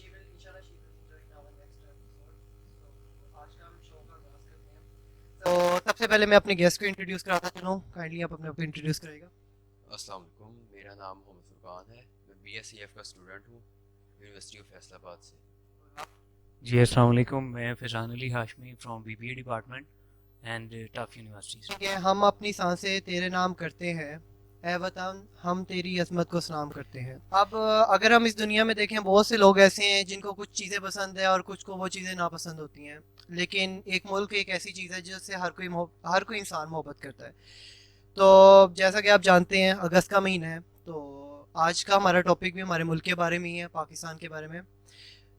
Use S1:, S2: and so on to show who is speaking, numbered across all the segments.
S1: she will inshallah she will join our next episode. So आज का हम show का आगाज करते हैं. तो सबसे पहले मैं अपने गेस्ट को इंट्रोड्यूस कराता चलूँ. काइंडली आप अपने आप को इंट्रोड्यूस करेगा.
S2: अस्सलाम वालेकुम, मेरा नाम मोहम्मद फुरकान है। मैं BSCF का स्टूडेंट हूँ यूनिवर्सिटी ऑफ फैसलाबाद से।
S3: जी अस्सलाम वालेकुम, मैं Faizan Ali Hashmi from BBA department and tough universities.
S1: ठीक है, हम अपनी सांसें तेरे नाम करते हैं, ऐ वतन हम तेरी अजमत को सलाम करते हैं. अब अगर हम इस दुनिया में देखें, बहुत से लोग ऐसे हैं जिनको कुछ चीज़ें पसंद है और कुछ को वो चीज़ें नापसंद होती हैं. लेकिन एक मुल्क एक ऐसी चीज़ है जिससे हर कोई इंसान मोहब्बत करता है. तो जैसा कि आप जानते हैं, अगस्त का महीना है. तो आज का हमारा टॉपिक भी हमारे मुल्क के बारे में ही है, पाकिस्तान के बारे में.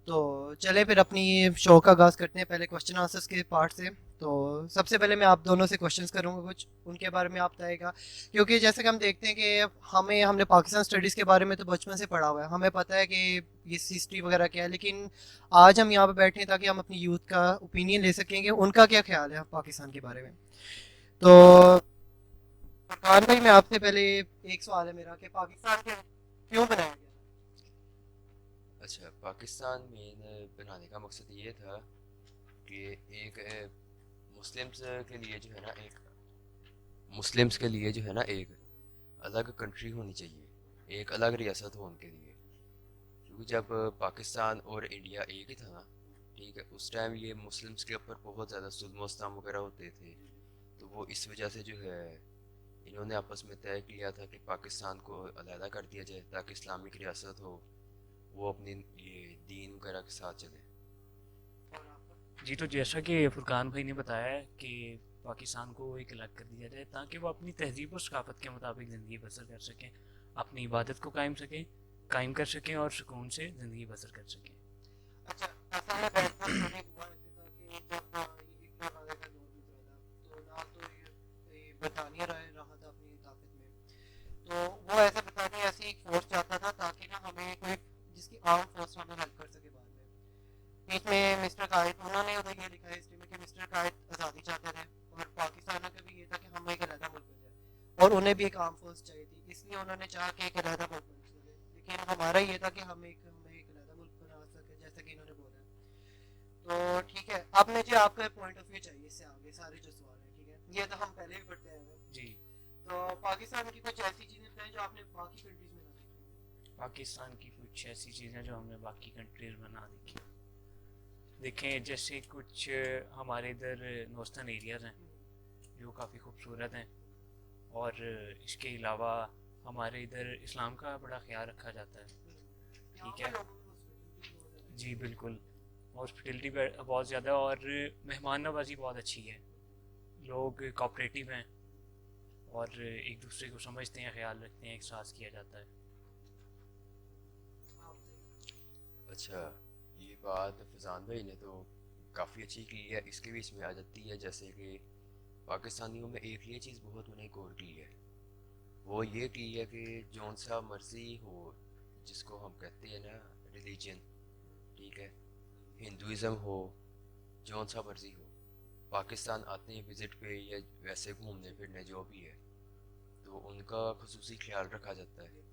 S1: तो चले फिर अपनी शो का आगाज़ करते हैं पहले क्वेश्चन आंसर्स के पार्ट से. तो सबसे पहले मैं आप दोनों से क्वेश्चंस करूंगा, कुछ उनके बारे में आप बताएगा. क्योंकि जैसे कि हम देखते हैं कि हमने पाकिस्तान स्टडीज़ के बारे में तो बचपन से पढ़ा हुआ है, हमें पता है कि ये हिस्ट्री वगैरह क्या है. लेकिन आज हम यहाँ पे बैठे हैं ताकि हम अपनी यूथ का ओपिनियन ले सकें कि उनका क्या ख्याल है पाकिस्तान के बारे में. तो फरहान भाई, मैं आपसे पहले एक सवाल है मेरा कि पाकिस्तान क्यों बनाया गया.
S2: अच्छा, पाकिस्तान में बनाने का मकसद ये था कि एक मुस्लिम्स के लिए जो है ना एक मुस्लिम्स के लिए जो है ना एक अलग कंट्री होनी चाहिए, एक अलग रियासत हो उनके लिए। क्योंकि जब पाकिस्तान और इंडिया एक ही था ना, ठीक है, उस टाइम ये मुस्लिम्स के ऊपर बहुत ज़्यादा जुल्म सितम वगैरह होते थे। तो वो इस वजह से जो है इन्होंने आपस में तय किया था कि पाकिस्तान को अलहदा कर दिया जाए ताकि इस्लामिक रियासत हो, वो अपनी ये दीन वगैरह के साथ चले।
S3: जी, तो जैसा कि फुरकान भाई ने बताया है कि पाकिस्तान को एक अलग कर दिया जाए ताकि वो अपनी तहजीब और सकाफत के मुताबिक ज़िंदगी बसर कर सकें, अपनी इबादत को कायम कर सकें और सुकून से ज़िंदगी बसर कर सकें।
S1: अच्छा, असल में बैठना स्टडी हुआ ऐसे था कि जब ये इंडिया का दौर गुजरा था, तो ना तो ये बरतानिया रहा था अपनी ताकत में. तो वो ऐसे बरतानिया ऐसी एक फोर्स चाहता था ताकि ना हमें कोई जिसकी आर्म फोर्स हमें हेल्प कर सके बाद में. बीच में मिस्टर कायद, उन्होंने उधर ये लिखा है हिस्ट्री में कि मिस्टर कायद आज़ादी चाहते थे और पाकिस्तान का भी ये था कि हम एक अलहदा मुल्क बन जाए, और उन्हें भी एक आर्म फोर्स चाहिए थी, इसलिए उन्होंने चाहा कि एक अलहदा मुल्क बन जाए. लेकिन हमारा ये था कि हमें एक अलहदा मुल्क बना सके जैसा कि इन्होंने बोला. तो ठीक है, अब मुझे आपका पॉइंट ऑफ व्यू चाहिए इससे आगे सारे जो सवाल हैं. ठीक है, ये तो हम पहले भी पढ़ते आए हैं.
S3: जी,
S1: तो पाकिस्तान की कुछ ऐसी चीज़ें बताएं जो आपने बाकी कंट्रीज में ना देखी
S3: पाकिस्तान की कुछ ऐसी चीज़ें जो हमने बाकी कंट्रीज़ में ना देखी। देखें, जैसे कुछ हमारे इधर नॉर्थन एरियाज़ हैं जो काफ़ी खूबसूरत हैं, और इसके अलावा हमारे इधर इस्लाम का बड़ा ख्याल रखा जाता है।
S1: हो. यहाँ
S3: ठीक
S1: पर
S3: है,
S1: लोगों में हॉस्पिटलिटी बहुत ज़्यादा
S3: जी
S1: है.
S3: बिल्कुल, हॉस्पिटलिटी बहुत ज़्यादा और मेहमान नवाजी बहुत अच्छी है। लोग कोऑपरेटिव हैं और एक दूसरे को समझते हैं, ख्याल रखते हैं, एहसास किया जाता है।
S1: आप बताइए.
S2: अच्छा, ये बात फैज़ान भाई ने तो काफ़ी अच्छी की है। इसके भी इसमें आ जाती है जैसे कि पाकिस्तानियों में एक ये चीज़ बहुत मैंने गौर की है, वो ये की है कि जौन सा मर्जी हो, जिसको हम कहते हैं ना रिलीजन, ठीक है, हिंदुज़म हो, जौन सा मर्जी हो, पाकिस्तान आते हैं विज़िट पे या वैसे घूमने फिरने जो भी है, तो उनका खुसूसी ख्याल रखा जाता है।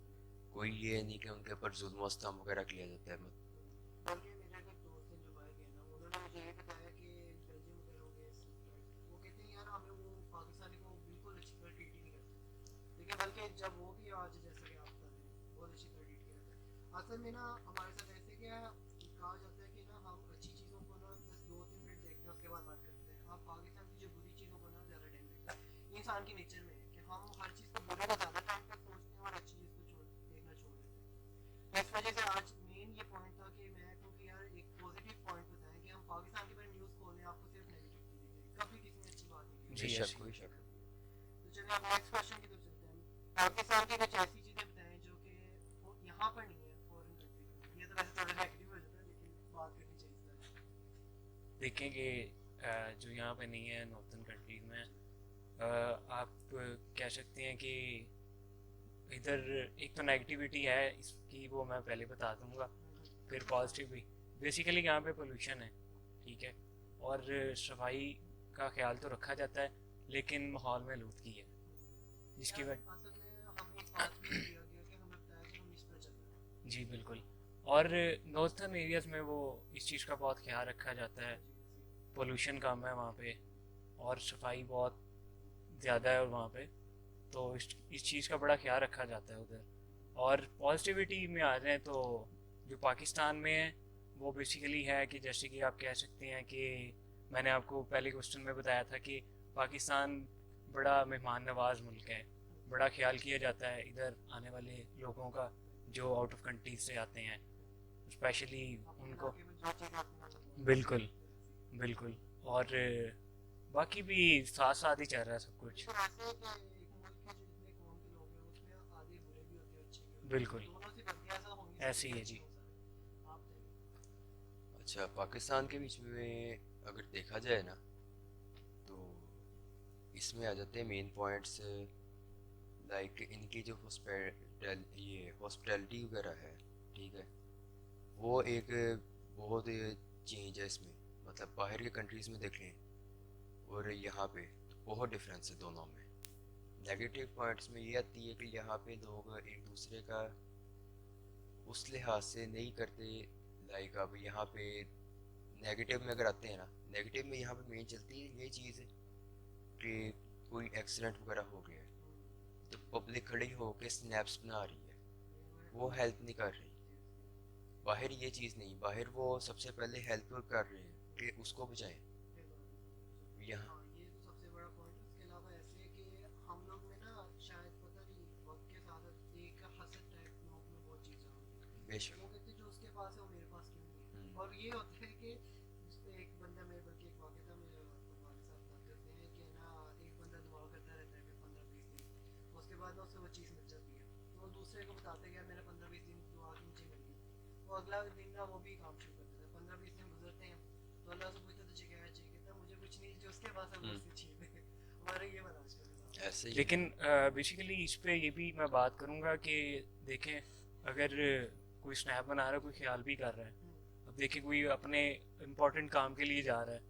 S2: कोई ये नहीं कि उनके ऊपर जुल्म सितम वगैरह किया जाता है।
S1: बल्कि मेरे एक दोस्त हैं जो बाहर गए ना, उन्होंने मुझे ये बताया कि बेल्जियम वगैरह हो गया, वो कहते हैं यार हमें वो पाकिस्तानी को बिल्कुल अच्छी तरह ट्रीट ही नहीं करते. लेकिन बल्कि जब वो भी आज जैसे कि आप बता रहे हैं बहुत अच्छी तरह ट्रीट किया जाता है. असल में ना हमारे साथ ऐसे क्या कहा जाता है कि ना हम अच्छी चीज़ों को ना बस 2-3 मिनट देखते हैं उसके बाद बात करते हैं. हम पाकिस्तान की जो बुरी चीज़ों को ना ज़्यादा टाइम देखते हैं. ये इंसान की नेचर में है कि हम हर चीज़ को बुरे को ज़्यादा टाइम तक सोचते हैं और अच्छी चीज़ को देखना छोड़ देते हैं. तो इस वजह से आज मेन ये पॉइंट था कि मैं क्योंकि यार एक पॉजिटिव पॉइंट बताएं कि हम पाकिस्तान के बारे में न्यूज़ खोलें आपको सिर्फ नेगेटिविटी दिखेगी, कभी किसी ने अच्छी बात नहीं की.
S3: जी
S2: बेशक,
S3: ऐसी
S2: कोई
S3: है।
S2: शक नहीं।
S1: तो चलिए आप नेक्स्ट क्वेश्चन की तरफ चलते हैं. पाकिस्तान की कुछ ऐसी चीज़ें बताएं जो कि यहाँ पर नहीं है फॉरेन कंट्रीज में. ये तो वैसे थोड़ा नेगेटिव हो जाता है लेकिन बात करनी चाहिए सर.
S3: देखें कि जो यहाँ पे नहीं है नॉर्थन कंट्रीज़ में, आप कह सकते हैं कि इधर एक तो नेगेटिविटी है इसकी, वो मैं पहले बता दूंगा, फिर पॉजिटिव भी। बेसिकली यहाँ पे पोल्यूशन है, ठीक है, और सफाई का ख्याल तो रखा जाता है लेकिन माहौल में लूदगी है जिसकी
S1: यार
S3: वजह।
S1: असल में हमें एक बात भी किया गया कि हमें बताया कि हम इस पर चल रहे हैं.
S3: जी बिल्कुल, और नॉर्थर्न एरियाज में वो इस चीज़ का बहुत ख्याल रखा जाता है, पोल्यूशन कम है वहाँ पे और सफाई बहुत ज़्यादा है और वहाँ पे, तो इस चीज़ का बड़ा ख्याल रखा जाता है उधर। और पॉजिटिविटी में आ जाए तो जो पाकिस्तान में है वो बेसिकली है कि जैसे कि आप कह सकते हैं कि मैंने आपको पहले क्वेश्चन में बताया था कि पाकिस्तान बड़ा मेहमान नवाज मुल्क है, बड़ा ख्याल किया जाता है इधर आने वाले लोगों का जो आउट ऑफ कंट्रीज से आते हैं, स्पेशली उनको।
S1: इलाके में जो चीज़ आपने मतलब
S3: बिल्कुल बिल्कुल। और बाकी भी साथ साथ ही चल रहा है सब कुछ।
S1: लेकिन ऐसे है कि एक मुल्क के जो इतने कौम के लोग हैं उसमें आधे बुरे भी होते हैं अच्छे भी होते हैं,
S3: बिल्कुल
S1: दोनों से बनते हैं, ऐसा हो नहीं
S3: ऐसे
S1: सकता
S3: ही है
S1: कि
S3: जी।
S1: अच्छे हो सारे। आप बताइए।
S2: अच्छा, पाकिस्तान के बीच में अगर देखा जाए ना, तो इसमें आ जाते हैं मेन पॉइंट्स, लाइक इनकी जो हॉस्पिटैलिटी वगैरह है, ठीक है, वो एक बहुत चेंज है इसमें। मतलब बाहर के कंट्रीज़ में देख लें और यहाँ पे तो बहुत डिफरेंस है दोनों में। नेगेटिव पॉइंट्स में ये आती है कि यहाँ पे लोग एक दूसरे का उस लिहाज से नहीं करते। लाइक अब यहाँ पे नेगेटिव में अगर आते हैं ना, नेगेटिव में यहाँ पे मेन चलती है ये चीज़ कि कोई एक्सीडेंट वगैरह हो गया है तो पब्लिक खड़ी होकर स्नैप्स बना रही है, वो हेल्प नहीं कर रही। बाहर ये चीज़ नहीं, बाहर वो सबसे पहले हेल्प कर रहे हैं कि उसको बचाएं। यहाँ
S1: हाँ, ये तो सबसे बड़ा पॉइंट है। उसके अलावा ऐसे है कि हम लोग में ना शायद पता नहीं वक्त के साथ साथ एक हसद टाइप लोग में बहुत चीज़ होती है।
S2: बेशक।
S1: वो कहते हैं जो उसके पास है वो मेरे पास क्यों नहीं है।
S2: हम्म।
S1: और ये होता है कि जिस पे एक बंदा, मैं बल्कि एक वाक़या था, मेरे पापा के साथ बात करते हैं कि ना एक बंदा दुआ करता रहता है फिर 15-20 दिन, उसके बाद ना उसे वो चीज़ मिल जाती है, तो वो दूसरे को बताते हैं कि मैंने 15-20 दिन दुआ की, मुझे मिल गई। वो अगला दिन ना वो भी काम शुरू कर देता है। 15-20 दिन गुजरते हैं तो अल्लाह से पूछता तुझे क्या चाहिए, कहता मुझे कुछ नहीं, जो उसके पास है वो
S2: हम्म।
S1: उससे छीन ले। हमारा ये बना आजकल के साथ।
S2: ऐसे ही है।
S3: लेकिन बेसिकली इस पे ये भी मैं बात करूँगा कि देखें अगर कोई स्नैप बना रहा है, कोई ख्याल भी कर रहा है,
S1: हम्म,
S3: अब देखिए कोई अपने इम्पोर्टेंट काम के लिए जा रहा है,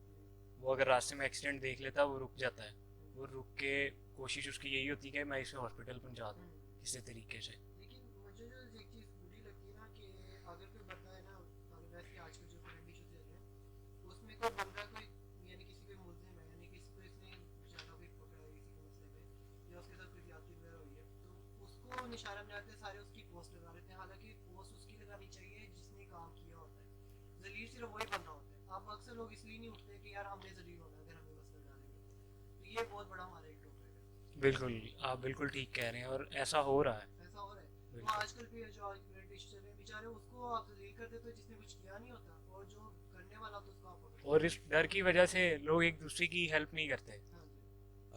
S3: वो अगर रास्ते में एक्सीडेंट देख लेता है वो रुक जाता है, वो रुक के कोशिश उसकी यही होती है कि मैं इसे हॉस्पिटल पहुंचा दूँ किसी तरीके से।
S1: लेकिन मुझे जो एक चीज़ बुरी लगती है ना कि अगर कोई बंदा है ना, अगर वैसे आजकल जो करंट इशूज चल रहे हैं उसमें कोई बंदा कोई यानी किसी कोई मुल्जिम है, यानी किसी को इसने बेचारा कोई पकड़ा है किसी के मसले पे या उसके साथ कोई ज्यादती वगैरह हुई है, तो उसको निशाना बनाते हैं, सारे उसकी पोस्ट लगा लेते हैं। हालांकि पोस्ट उसकी लगानी चाहिए जिसने काम किया होता है, जलील सिर्फ वही बंदा होता है। अब अक्सर लोग इसलिए नहीं उठते कि यार हमने जलील होना है अगर हमें मसला डालेंगे, तो ये बहुत बड़ा हमारा एक ड्रॉबैक है।
S3: बिल्कुल, आप बिल्कुल ठीक कह रहे हैं और ऐसा हो रहा है।
S1: ऐसा हो रहा है। तो
S3: बिल्कुल।
S1: आजकल भी जो आज करंट इशू चल रहे हैं बेचारे उसको आप जलील कर देते हो जिसने कुछ किया नहीं होता, और जो करने वाला तो उसको आप पकड़
S3: और
S1: लेते
S3: इस डर की वजह से लोग एक दूसरे की हेल्प नहीं करते।
S1: हो। हाँ जी।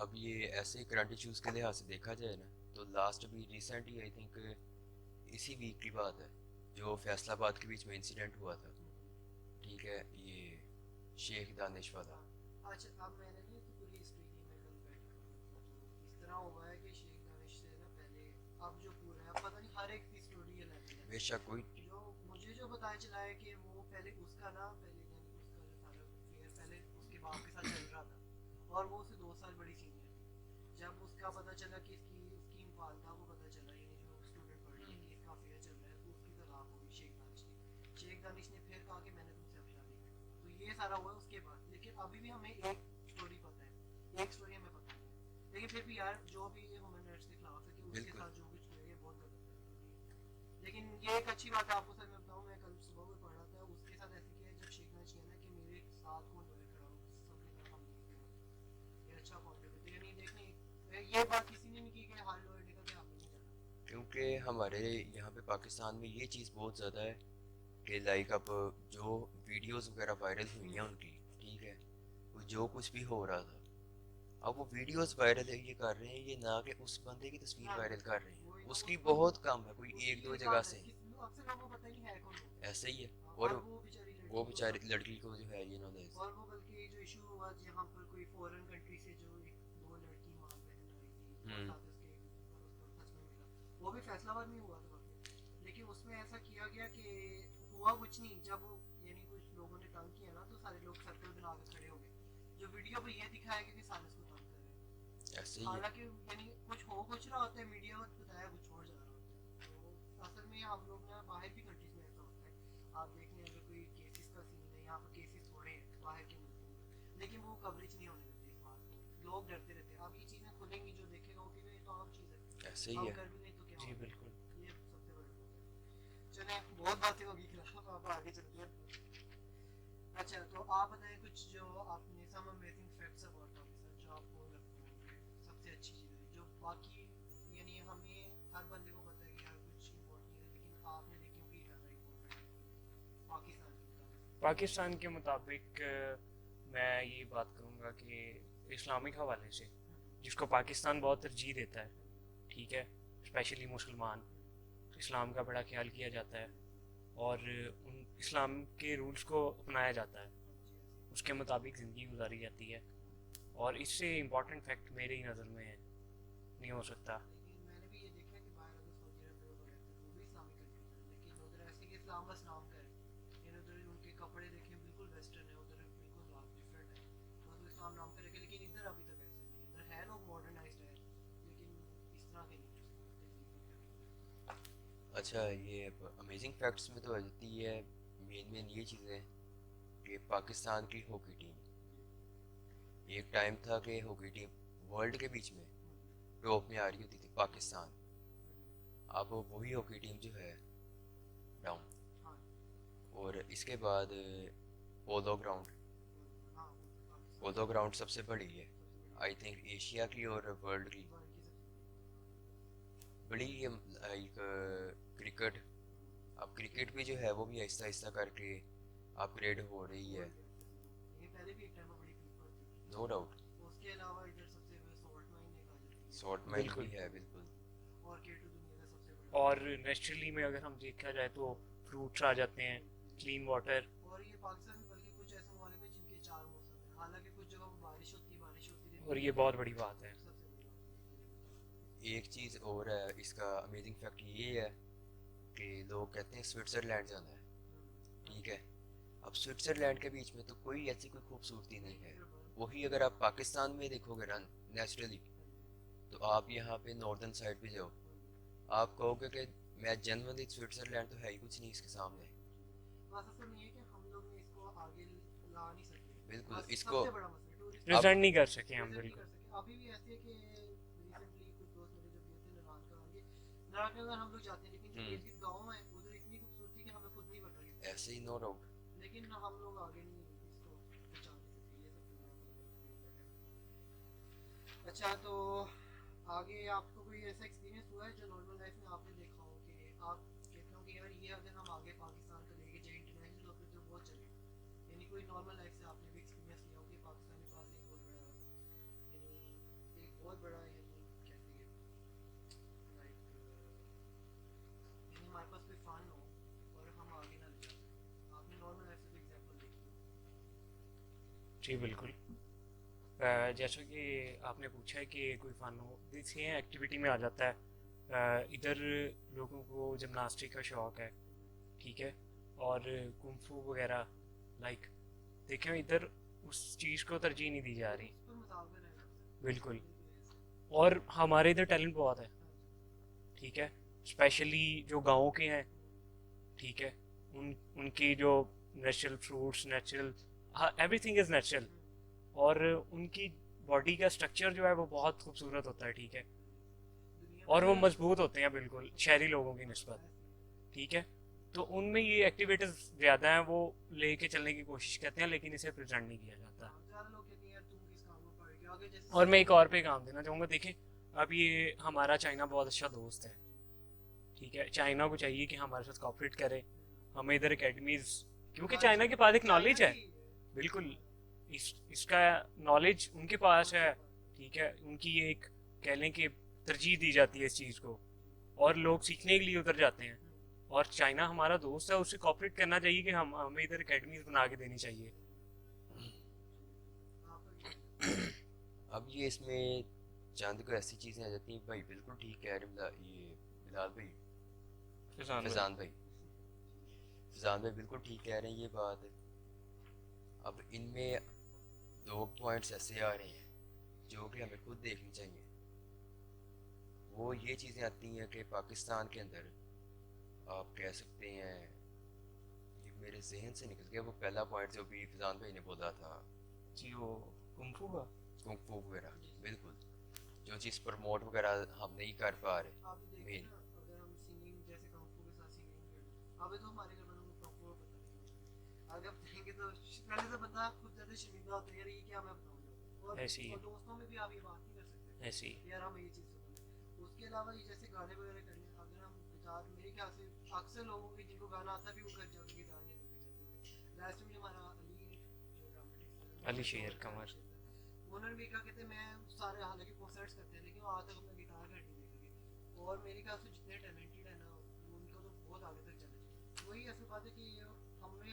S2: अब ये ऐसे करंट इश्यूज के लिहाज से देखा जाए ना, तो लास्ट भी रिसेंट ही आई थिंक इसी वीक की बात है जो फैसलाबाद के बीच में इंसिडेंट हुआ था, ठीक है, ये शेख दानिश वाला।
S1: अच्छा, अब मैंने नहीं तो पूरी हिस्ट्री की मैं कल बैठ कर, तो इस तरह हुआ है कि शेख दानिश से ना पहले, अब जो पूरा है पता नहीं हर एक की स्टोरी अलग है।
S2: बेशक कोई
S1: जो मुझे जो पता चला है कि वो पहले उसका ना, पहले यानी उसका जो सारा अफेयर पहले उसके बाप के साथ चल रहा था और वो उससे 2 साल बड़ी सीनियर थी। जब उसका पता चला कि इसकी उसकी वालदा को पता चला, यानी जो स्टूडेंट पढ़ रही है कि इसका अफेयर चल रहा है, तो उसकी तलाक हो गई शेख दानिश की। शेख दानिश ने फिर कहा कि मैंने तुमसे अब शादी करनी, तो ये सारा हुआ उसके बाद। लेकिन अभी भी हमें एक स्टोरी पता है, एक स्टोरी हमें पता नहीं है। लेकिन फिर भी यार जो भी ह्यूमन राइट्स के खिलाफ है कि उसके
S2: बिल्कुल।
S1: साथ जो कुछ हुआ है ये बहुत गलत है। लेकिन ये एक अच्छी बात है, आपको सर मैं बताऊं, मैं कल सुबह को पढ़ रहा था, उसके साथ ऐसे किया जब शेख दानिश किया ना कि मेरे साथ कौन लॉयर खड़ा हो, सबने कहा हम नहीं करेंगे। ये अच्छा पॉइंट है। तो यानी देखने ये बात किसी ने नहीं की कि हर लॉयर निकल के हमें नहीं जाना।
S2: क्योंकि हमारे यहाँ पे पाकिस्तान में ये चीज़ बहुत ज़्यादा है कि लाइक अब जो वीडियोस वगैरह वायरल हुई हैं उनकी, ठीक है, वो जो कुछ भी हो रहा था, अब वो वीडियोस वायरल है ये कर रहे हैं, ये ना कि उस बंदे की तस्वीर
S1: हाँ,
S2: वायरल कर रहे
S1: वही
S2: हैं,
S1: ना,
S2: उसकी
S1: उसको
S2: बहुत कम है, कोई
S1: उसकी
S2: एक दो जगह
S1: निकाल
S2: से।
S1: रहे हैं किस अक्सर लोगों को पता ही नहीं है कौन हो।
S2: ऐसे ही है।
S1: और
S2: और
S1: वो बेचारी
S2: वो
S1: लड़की को
S2: बेचारी लड़की को जो है इन्होंने
S1: और वो बल्कि जो इशू हुआ यहाँ पर कोई फॉरेन कंट्री से जो एक दो लड़की माँ बहन आई थी और
S2: हम्म।
S1: साथ उसके उसको हस्बैंड मिला, वो भी फैसलाबाद में हुआ था वाकई। लेकिन उसमें ऐसा किया गया कि हुआ कुछ नहीं, जब यानी कुछ लोगों ने तंग किया ना तो सारे लोग सर्कल बना के खड़े हो गए। जो वीडियो पर यह दिखाया गया कि सारे उसको तंग कर रहे हैं,
S2: ऐसे ही है।
S1: हालांकि यानी कुछ हो कुछ रहा होता है, मीडिया में बताया कुछ और जा रहा होता है। तो असल में हम लोग ना बाहर भी कंट्रीज में ऐसा होता है आप देख लें अगर कोई केसेस का सीन है, यहाँ पर केसेस थोड़े हैं बाहर के मुल्कों में, लेकिन वो कवरेज नहीं होने देते इस बात को, लोग डरते रहते हैं। अब ये चीज़ें खुलेंगी, जो देखेगा वो कहेगा ये तो आम चीज़ है,
S2: ऐसे ही
S1: हम
S2: है।
S1: कर भी नहीं तो क्या
S3: जी
S1: होगा।
S3: बिल्कुल।
S1: ये सबसे बड़ी बात है। चलें, बहुत बातें होगी खिलाफ, अब आगे चलते हैं। अच्छा, तो आप बताएं कुछ जो आपने some amazing facts about Pakistan जो आपको लगता है सबसे अच्छी चीज़ है, जो बाकी यानी हमें हर बंदे को पता है कि हर कुछ इम्पोर्टेंट है, लेकिन आपने देखी होगी ज़्यादा इम्पोर्टेंट है पाकिस्तान के मुताबिक।
S3: पाकिस्तान के मुताबिक मैं ये बात करूँगा कि इस्लामिक हवाले से जिसको पाकिस्तान बहुत तरजीह देता है, ठीक है, स्पेशली मुसलमान, इस्लाम का बड़ा ख्याल किया जाता है और उन इस्लाम के रूल्स को अपनाया जाता है, उसके मुताबिक ज़िंदगी गुजारी जाती है और इससे इम्पॉर्टेंट फैक्ट मेरी नज़र में नहीं हो सकता।
S1: लेकिन मैंने भी ये देखा है कि बाहर अगर सऊदी अरब में लोग रहते हैं तो वो भी इस्लामिक कंट्री है, लेकिन उधर ऐसे कि इस्लाम बस नाम का है, लेकिन उधर उनके कपड़े देखें बिल्कुल वेस्टर्न है, उधर बिल्कुल डिफरेंट है, बस वो इस्लाम नाम का रहेगा। लेकिन इधर अभी तक ऐसे नहीं है, इधर है लोग मॉडर्नाइज्ड है, लेकिन इस तरह के नहीं है।
S2: अच्छा, ये अमेजिंग फैक्ट्स में तो आ जाती है मेन ये चीज़ें कि पाकिस्तान की हॉकी टीम, एक टाइम था कि हॉकी टीम वर्ल्ड के बीच में टॉप में आ रही होती थी पाकिस्तान। अब वही हॉकी टीम जो है डाउन।
S1: हाँ
S2: और इसके बाद पोलो ग्राउंड,
S1: हाँ, पाकिस्तान
S2: पोलो ग्राउंड सबसे बड़ी है
S1: सबसे
S2: आई थिंक एशिया की और वर्ल्ड की।
S1: बड़ी वर्ल्ड की सबसे
S2: बड़ी लाइक क्रिकेट, अब क्रिकेट भी जो है वो भी आहिस्ता आहिस्ता करके अपग्रेड हो रही है।
S1: बड़ी लेकिन पहले भी एक टाइम में बड़ी पीक पर थी।
S2: No doubt.
S1: उसके अलावा इधर सबसे सॉल्ट माइन एक आ जाती है,
S2: शॉर्ट माइंड
S3: बिल्कुल।
S2: भी है बिल्कुल।
S1: और केटू दुनिया का सबसे बड़ा।
S3: और नेचुरली में अगर हम देखा जाए तो फ्रूट्स आ जाते हैं, क्लीन वाटर।
S1: और ये पाकिस्तान में बल्कि कुछ ऐसे ममालिक हैं जिनके 4 मौसम हैं, हालांकि कुछ जगह पर बारिश होती रहती
S3: और
S1: है,
S3: ये बहुत बड़ी बात है।
S1: सबसे बड़ी बात
S2: एक चीज़ और है, इसका अमेजिंग फैक्ट ये है कि लोग कहते हैं स्विट्ज़रलैंड जाना है, ठीक है। अब स्विट्ज़रलैंड के बीच में तो कोई ऐसी कोई खूबसूरती नहीं है। वही अगर आप पाकिस्तान में देखोगे ना नेचुरली, तो आप यहाँ पे नॉर्दर्न साइड भी जाओ, आप कहोगे कि मैं जनरली स्विट्ज़रलैंड तो है ही कुछ नहीं इसके सामने।
S1: बस असल में ये है कि हम लोग ने इसको आगे ला नहीं सके,
S2: बिल्कुल
S1: बस
S2: इसको
S1: सबसे बड़ा मसला टूरिस्ट
S2: अब
S3: प्रेजेंट नहीं कर सके हम,
S1: प्रेजेंट नहीं
S3: बिल्कुल।
S1: कर सके। अभी भी ऐसे है कि रिसेंटली कुछ दोस्त मेरे जब गए थे नारायण हम लोग जाते हैं, लेकिन जो इर्द गिर्द गाँव है उधर इतनी खूबसूरती कि हमें खुद नहीं पता कि
S2: ऐसे ही नो डाउट।
S1: लेकिन हम लोग आगे नहीं इसको पहचान नहीं सके, ये सबसे बड़ा मसला है। अच्छा, तो आगे आपको कोई ऐसा एक्सपीरियंस हुआ है जो नॉर्मल लाइफ में आपने देखा हो कि आप कहते हो कि यार ये अगर हम आगे पाकिस्तान को लेके जाए इंटरनेशनल लेवल पे तो बहुत चलेगा, यानी कोई नॉर्मल लाइफ से आपने भी एक्सपीरियंस लिया हो कि पाकिस्तान के पास एक बहुत बड़ा यानी एक बहुत बड़ा यानी कैसे लाइक यानी हमारे पास कोई फन हो और हम आगे ना ले जा सकें, आपने नॉर्मल लाइफ से कोई एग्जांपल देखी हो?
S3: जी बिल्कुल। जैसा कि आपने पूछा है कि कोई फन हो, इसी एक्टिविटी में आ जाता है। इधर लोगों को जिमनास्टिक का शौक है, ठीक है, और कुंफू वगैरह, लाइक देखें इधर उस चीज़ को तरजीह नहीं दी जा रही।
S1: उस पर मुकाबला नहीं कर सकते,
S3: बिल्कुल।
S1: बिल्कुल ऐसे।
S3: और हमारे इधर टैलेंट बहुत है,
S1: हाँ जी।
S3: ठीक है, स्पेशली जो गाँव के हैं, ठीक है, उनकी जो natural fruits, natural, everything is natural, और उनकी बॉडी का स्ट्रक्चर जो है वो बहुत खूबसूरत होता है, ठीक है,
S1: दुनिया
S3: और वो
S1: में
S3: मजबूत होते हैं बिल्कुल शहरी लोगों की निस्बत, ठीक है। तो उनमें ये एक्टिविटीज़ ज़्यादा हैं, वो लेके चलने की कोशिश करते हैं, लेकिन इसे प्रेजेंट नहीं किया जाता।
S1: ज़्यादा लोग कहते हैं यार तुम किस काम में पड़े गए आगे जैसे
S3: और मैं एक और पे काम देना चाहूँगा, देखें अब ये हमारा चाइना बहुत अच्छा दोस्त है, ठीक है, चाइना को चाहिए कि हमारे साथ कॉपरेट करे, हमें इधर एकेडमीज़, क्योंकि चाइना के पास एक नॉलेज है, बिल्कुल, इसका नॉलेज उनके पास है, ठीक है, उनकी ये एक कह लें कि तरजीह दी जाती है इस चीज़ को, और लोग सीखने के लिए उधर जाते हैं, और चाइना हमारा दोस्त है, उससे कॉपरेट करना चाहिए कि हमें इधर एकेडमीज बना के देनी चाहिए।
S2: अब ये इसमें चंद को ऐसी चीज़ें आ जाती हैं भाई, बिल्कुल ठीक कह रहे ये बिलाल भाई, फैजान भाई, फैजान भाई बिल्कुल ठीक कह रहे हैं ये बात। अब इनमें दो पॉइंट्स ऐसे आ रहे हैं जो कि हमें खुद देखनी चाहिए। वो ये चीज़ें आती हैं कि पाकिस्तान के अंदर आप कह सकते हैं मेरे जहन से निकल गया वो पहला पॉइंट जो भी फिजान भाई ने बोला था,
S3: जी वो कुंफू का।
S2: कुंग फू वगैरह। बिल्कुल, जो चीज़ प्रमोट वगैरह हम नहीं कर पा रहे
S1: आप भी देखिए
S2: मेन।
S1: ना, अगर हम सिंगिंग जैसे कंफू के साथ सिंगिंग करें, अभी तो हमारे घर वालों को कंफू का पता नहीं, आगे आप देखेंगे तो पहले तो बता खुद ज़्यादा शर्मिंदा होते हैं यार ये क्या मैं बताऊँ,
S3: ऐसी
S1: और दोस्तों में भी आप ये बात नहीं कर सकते
S3: ऐसी
S1: यार हम ये चीज़ सुन। उसके अलावा ये जैसे गाने वगैरह करने, अगर हम गिटार, मेरे ख्याल से अक्सर लोगों के जिनको गाना आता भी वो घर जाके गिटार नहीं लेके जाते होंगे। लास्ट में हमारा अली जो ड्रामेटिक्स
S3: अली शेर कमर।
S1: उन्होंने भी कहा कहते मैं सारे हालांकि कॉन्सर्ट्स करते हैं लेकिन वो आज तक अपना गिटार घर नहीं लेके गए, और मेरे ख्याल से जितने टैलेंटेड है ना उनको तो बहुत आगे तक जाना चाहिए। वही ऐसी बात है कि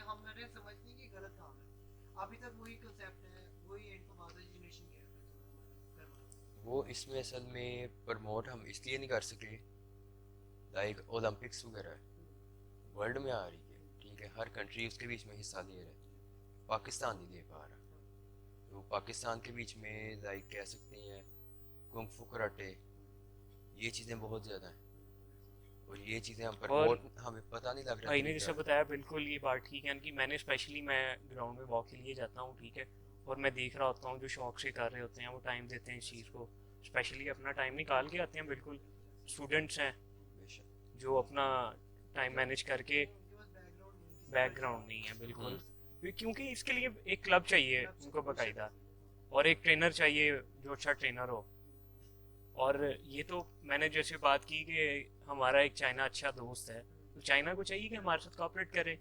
S1: हमने समझते कि गलत काम है, अभी तक वही कंसेप्ट है, वही एंड को बाद जनरेशन गया है करवा।
S2: वो इसमें असल में प्रमोट हम इसलिए नहीं कर सके, लाइक ओलंपिक्स वगैरह वर्ल्ड में आ रही है, ठीक है, हर कंट्री उसके बीच में हिस्सा ले रहा है, पाकिस्तान नहीं ले पा रहा। तो पाकिस्तान के बीच में लाइक कह सकते हैं कुंग फू कराटे, ये चीज़ें बहुत ज़्यादा हैं, और ये चीज़ें हम
S3: और
S2: प्रमोट हमें पता नहीं लग रहा
S3: भाई ने जैसे
S2: तरीका।
S3: बताया बिल्कुल ये बात ठीक है कि मैंने स्पेशली मैं ग्राउंड में वॉक के लिए जाता हूँ, ठीक है, और मैं देख रहा होता हूँ जो शौक से कर रहे होते हैं वो टाइम देते हैं इस चीज़ को, स्पेशली अपना टाइम निकाल के आते हैं। बिल्कुल स्टूडेंट्स हैं
S2: बेशक।
S3: जो अपना टाइम मैनेज करके,
S1: उनके पास बैकग्राउंड नहीं किसी
S3: बैकग्राउंड नहीं है बिल्कुल,
S2: हम्म।
S3: क्योंकि इसके लिए एक क्लब चाहिए उनको बाकायदा, और एक ट्रेनर चाहिए जो अच्छा ट्रेनर हो। और ये तो मैंने जैसे बात की कि हमारा एक चाइना अच्छा दोस्त है, तो चाइना को चाहिए कि हमारे साथ कॉपरेट करे।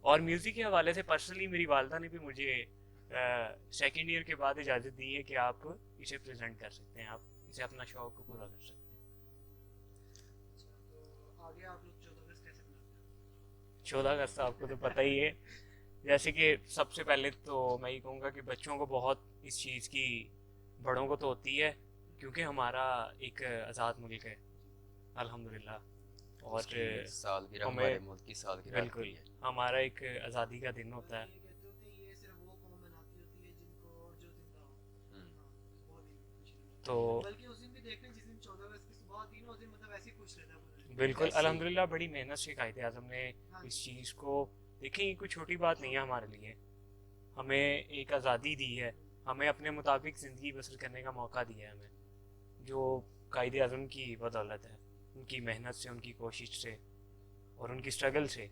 S3: और म्यूज़िक के हवाले से पर्सनली मेरी वालदा ने भी मुझे सेकेंड ईयर के बाद इजाज़त दी है कि आप इसे प्रेजेंट कर सकते हैं, आप इसे अपना शौक को पूरा कर सकते हैं।
S1: अच्छा, तो आगे आप लोग 14 अगस्त कैसे मनाते हैं?
S3: 14 अगस्त आपको तो पता ही है, जैसे कि सबसे पहले तो मैं ये कहूँगा कि बच्चों को बहुत इस चीज़ की, बड़ों को तो होती है क्योंकि हमारा एक आज़ाद मुल्क है अल्हम्दुलिल्लाह, और
S2: उसकी सालगिरह, हमारे
S3: हमें
S2: मुल्क की सालगिरह
S3: बिल्कुल
S2: आती है।
S3: हमारा एक आज़ादी का दिन होता
S1: बल्कि
S3: है।
S1: ये कहते होते हैं ये सिर्फ वो कौम मनाती होती है जिनको जो जिंदा हो।
S2: हम्म।
S1: हाँ, वो दिन खुशी मनाते
S3: तो
S1: हैं। बल्कि उस दिन भी देख लें जिस दिन 14 अगस्त की सुबह होती है ना उस दिन मतलब ऐसे ही खुश रहता है पूरा दिन।
S3: बिल्कुल
S2: ऐसे ही।
S3: अल्हम्दुलिल्लाह बड़ी मेहनत से कायदे आज़म ने
S1: हाँ
S3: इस
S1: जी।
S3: चीज़ को, देखें ये कोई छोटी बात नहीं है हमारे लिए, हमें एक आज़ादी दी है, हमें अपने मुताबिक ज़िंदगी बसर करने का मौका दिया है हमें, जो कायदे आज़म की बदौलत है, उनकी मेहनत से, उनकी कोशिश से और उनकी स्ट्रगल से,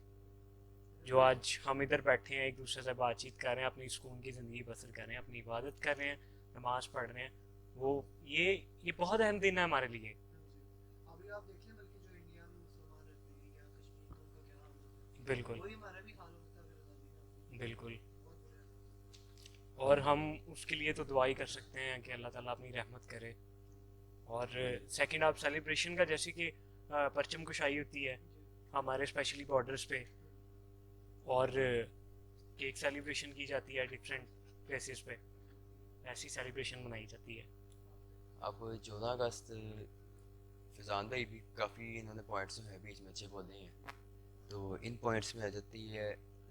S3: जो आज हम इधर बैठे हैं एक दूसरे से बातचीत कर रहे हैं, अपनी सुकून की ज़िंदगी बसर कर रहे हैं, अपनी इबादत कर रहे हैं, नमाज़ पढ़ रहे हैं, वो ये बहुत अहम दिन है हमारे लिए।
S1: हाँ जी। अभी आप देख लें बल्कि जो इंडिया में मुसलमान रहते हैं या कश्मीर में उनका क्या हाल होता है,
S3: बिल्कुल
S1: वही हमारा भी हाल होता है अगर आज़ादी ना होती।
S3: बिल्कुल।
S1: बहुत बुरा है।
S3: और हम उसके लिए तो दुआ ही कर सकते हैं कि अल्लाह ताला अपनी रहमत करे। और सेकंड आप सेलिब्रेशन का, जैसे कि परचम कुशाई होती है
S1: जी।
S3: हमारे स्पेशली बॉर्डर्स पे, और केक सेलिब्रेशन की जाती है डिफरेंट प्लेसेस पे, ऐसी सेलिब्रेशन मनाई जाती है।
S2: अब 14 अगस्त, फिजान भाई भी काफ़ी इन्होंने पॉइंट्स जो है बीच में अच्छे बोले हैं, तो इन पॉइंट्स में आ जाती है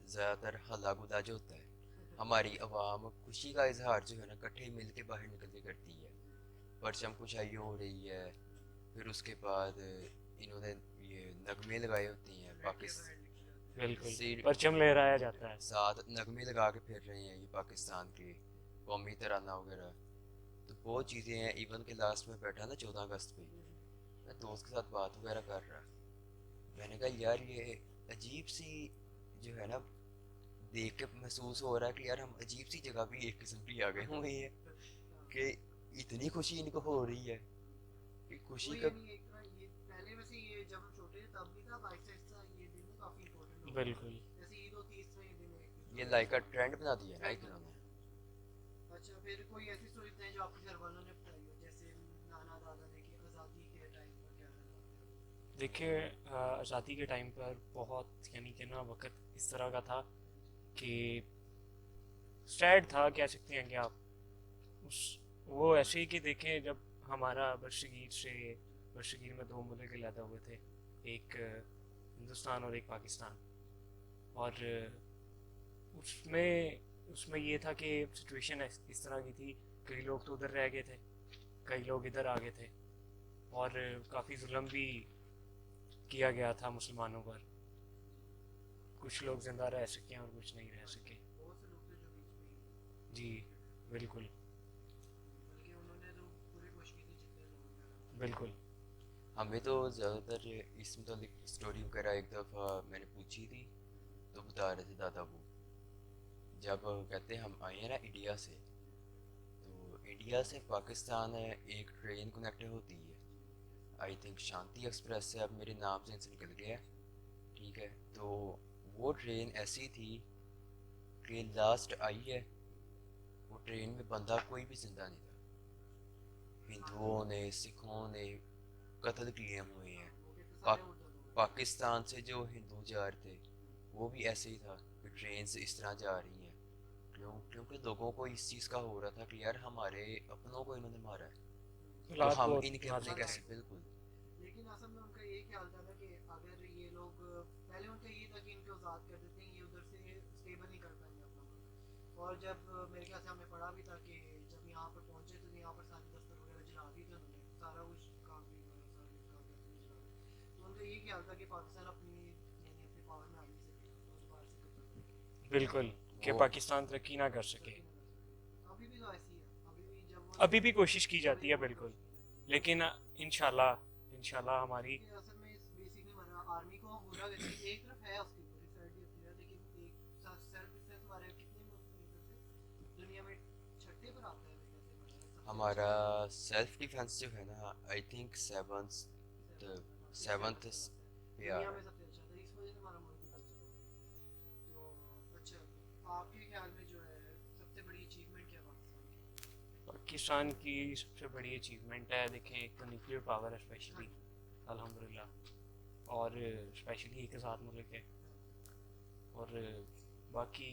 S2: ज़्यादातर हल्ला गुला जो होता है, हमारी आवाम खुशी का इजहार जो है ना इकट्ठे मिल के बाहर निकल के करती है, परचम कुशाई हो रही है, फिर उसके बाद इन्होंने ये नगमे लगाए होते हैं
S1: रेड के
S2: पाकिस्तान,
S1: साइड लिखी जाती है।
S3: बिल्कुल
S2: सिर
S3: परचम लहराया जाता है।
S2: साथ नगमे लगा के फिर रहे हैं ये पाकिस्तान के कौमी तराना वगैरह, तो बहुत चीज़ें हैं। इवन के लास्ट में बैठा ना 14 अगस्त पे, मैं दोस्त के साथ बात वगैरह कर रहा, मैंने कहा यार ये अजीब सी जो है ना, देख के महसूस हो रहा है कि यार हम अजीब सी जगह भी एक किस्म की आ गए हुए हैं कि इतनी खुशी इनको हो रही है कि खुशी
S1: वही
S2: का।
S1: है नहीं एक ना, ये पहले वैसे ये जब हम छोटे थे तब भी था, अब आहिस्ता आहिस्ता ये दिन ना काफी इम्पोर्टेंट हो गया।
S3: बिल्कुल
S1: जैसे ईद और तीज में ये दिन है
S2: ये लाइक का ट्रेंड बना दिया ना एक
S1: ट्रेंड बना
S2: इन्होंने।
S1: दिया। अच्छा, फिर कोई ऐसी स्टोरी बताएं जो आपके घर वालों ने बताई हो, जैसे नाना दादा ने कि आज़ादी के टाइम पर क्या हालात थे।
S3: देखिए आज़ादी के टाइम पर बहुत यानी कि ना वक्त इस तरह का था कि सैड था, कह सकते हैं कि आप उस, वो ऐसे ही कि देखें जब हमारा बरसगीर से, बरसगीर में दो मुल्क अलहदा हुए थे, एक हिंदुस्तान और एक पाकिस्तान, और उसमें उसमें ये था कि सिचुएशन इस तरह की थी, कई लोग तो उधर रह गए थे, कई लोग इधर आ गए थे, और काफ़ी जुल्म भी किया गया था मुसलमानों पर, कुछ लोग ज़िंदा रह सकें और कुछ नहीं रह सके।
S1: बहुत से लोग थे जो बीच में ही,
S3: जी बिल्कुल
S1: बल्कि उन्होंने तो पूरी कोशिश की थी जितने लोग हैं।
S3: बिल्कुल।
S2: हमें तो ज़्यादातर इस मतलब स्टोरी वगैरह एक दफ़ा मैंने पूछी थी, तो बता रहे थे दादा वो, जब कहते हम आए हैं ना इंडिया से, तो इंडिया से पाकिस्तान एक ट्रेन कनेक्ट होती है, आई थिंक शांति एक्सप्रेस से, अब मेरे नाम से निकल गया है, ठीक है। तो वो ट्रेन ऐसी थी कि लास्ट आई है, वो ट्रेन में बंदा कोई भी जिंदा नहीं था, हिंदुओं ने सिखों ने कत्ल किए हुए हैं।
S1: वो भी तो
S2: पा,
S1: सारे मुर्तद हो गए।
S2: पाकिस्तान से जो हिंदू जा रहे थे वो भी ऐसे ही था कि ट्रेन से इस तरह जा रही हैं, क्योंकि लोगों को इस चीज़ का हो रहा था कि यार हमारे अपनों को इन्होंने मारा है, तो
S3: हालात
S2: हम
S3: बहुत
S2: इनके अपने
S3: नाजुक
S2: कैसे,
S3: हैं।
S2: बिल्कुल।
S1: लेकिन असल में उनका ये ख्याल था ना कि अगर ये लोग, पहले उनका ये था कि इनको आज़ाद कर देते हैं, ये उधर से स्टेबल नहीं कर पाएंगे अपना मुल्क। और जब मेरे ख्याल से हमने पढ़ा भी था कि जब यहाँ पर पहुँचे तो यहाँ पर सारे दफ्तर वगैरह जला दिए थे उन्होंने, सारा कुछ काम भी सारा कुछ काम करते हुए जला दिया। तो उनका ये ख्याल था कि पाकिस्तान अपनी यानी अपनी पावर में आ नहीं सके तो उस बाहर से कब्जा करके
S3: बिल्कुल कि
S2: वो
S3: पाकिस्तान तरक्की ना कर सके।
S1: तरक्की ना कर सके। अभी भी तो ऐसी है, अभी भी जब वो
S3: अभी भी कोशिश की
S1: अभी
S3: जाती
S1: भी
S3: है
S1: बहुत
S3: बिल्कुल,
S1: कोशिश की जाती है।
S3: लेकिन इंशाल्लाह इंशाल्लाह हमारी।
S1: क्योंकि असल में इस बेसिकली हमारा आर्मी को हम बुरा कहते हैं, एक तरफ है उसकी बुरी साइड भी अपनी है, लेकिन एक सेल्फ डिफेंस हमारे कितने दुनिया में छठे पर आता है मेरे ख्याल से, हमारा सबसे
S2: हमारा
S1: अच्छा
S2: सेल्फ डिफेंस जो है ना, I think seventh
S1: seventh
S2: seventh
S1: number पे आता है
S2: पे आ
S1: दुनिया
S2: रहा
S1: में,
S2: है।
S1: सबसे अच्छा था, इस वजह से हमारा मुल्क भी बचा हुआ है। तो अच्छा, आपके ख्याल में जो है सबसे बड़ी अचीवमेंट क्या पाकिस्तान की?
S3: पाकिस्तान की सबसे बड़ी अचीवमेंट है, देखें, एक तो न्यूक्लियर पावर है
S1: हाँ
S3: स्पेशली,
S1: जी,
S3: अल्हम्दुलिल्लाह, और स्पेशली एक आज़ाद मुल्क है। और बाकी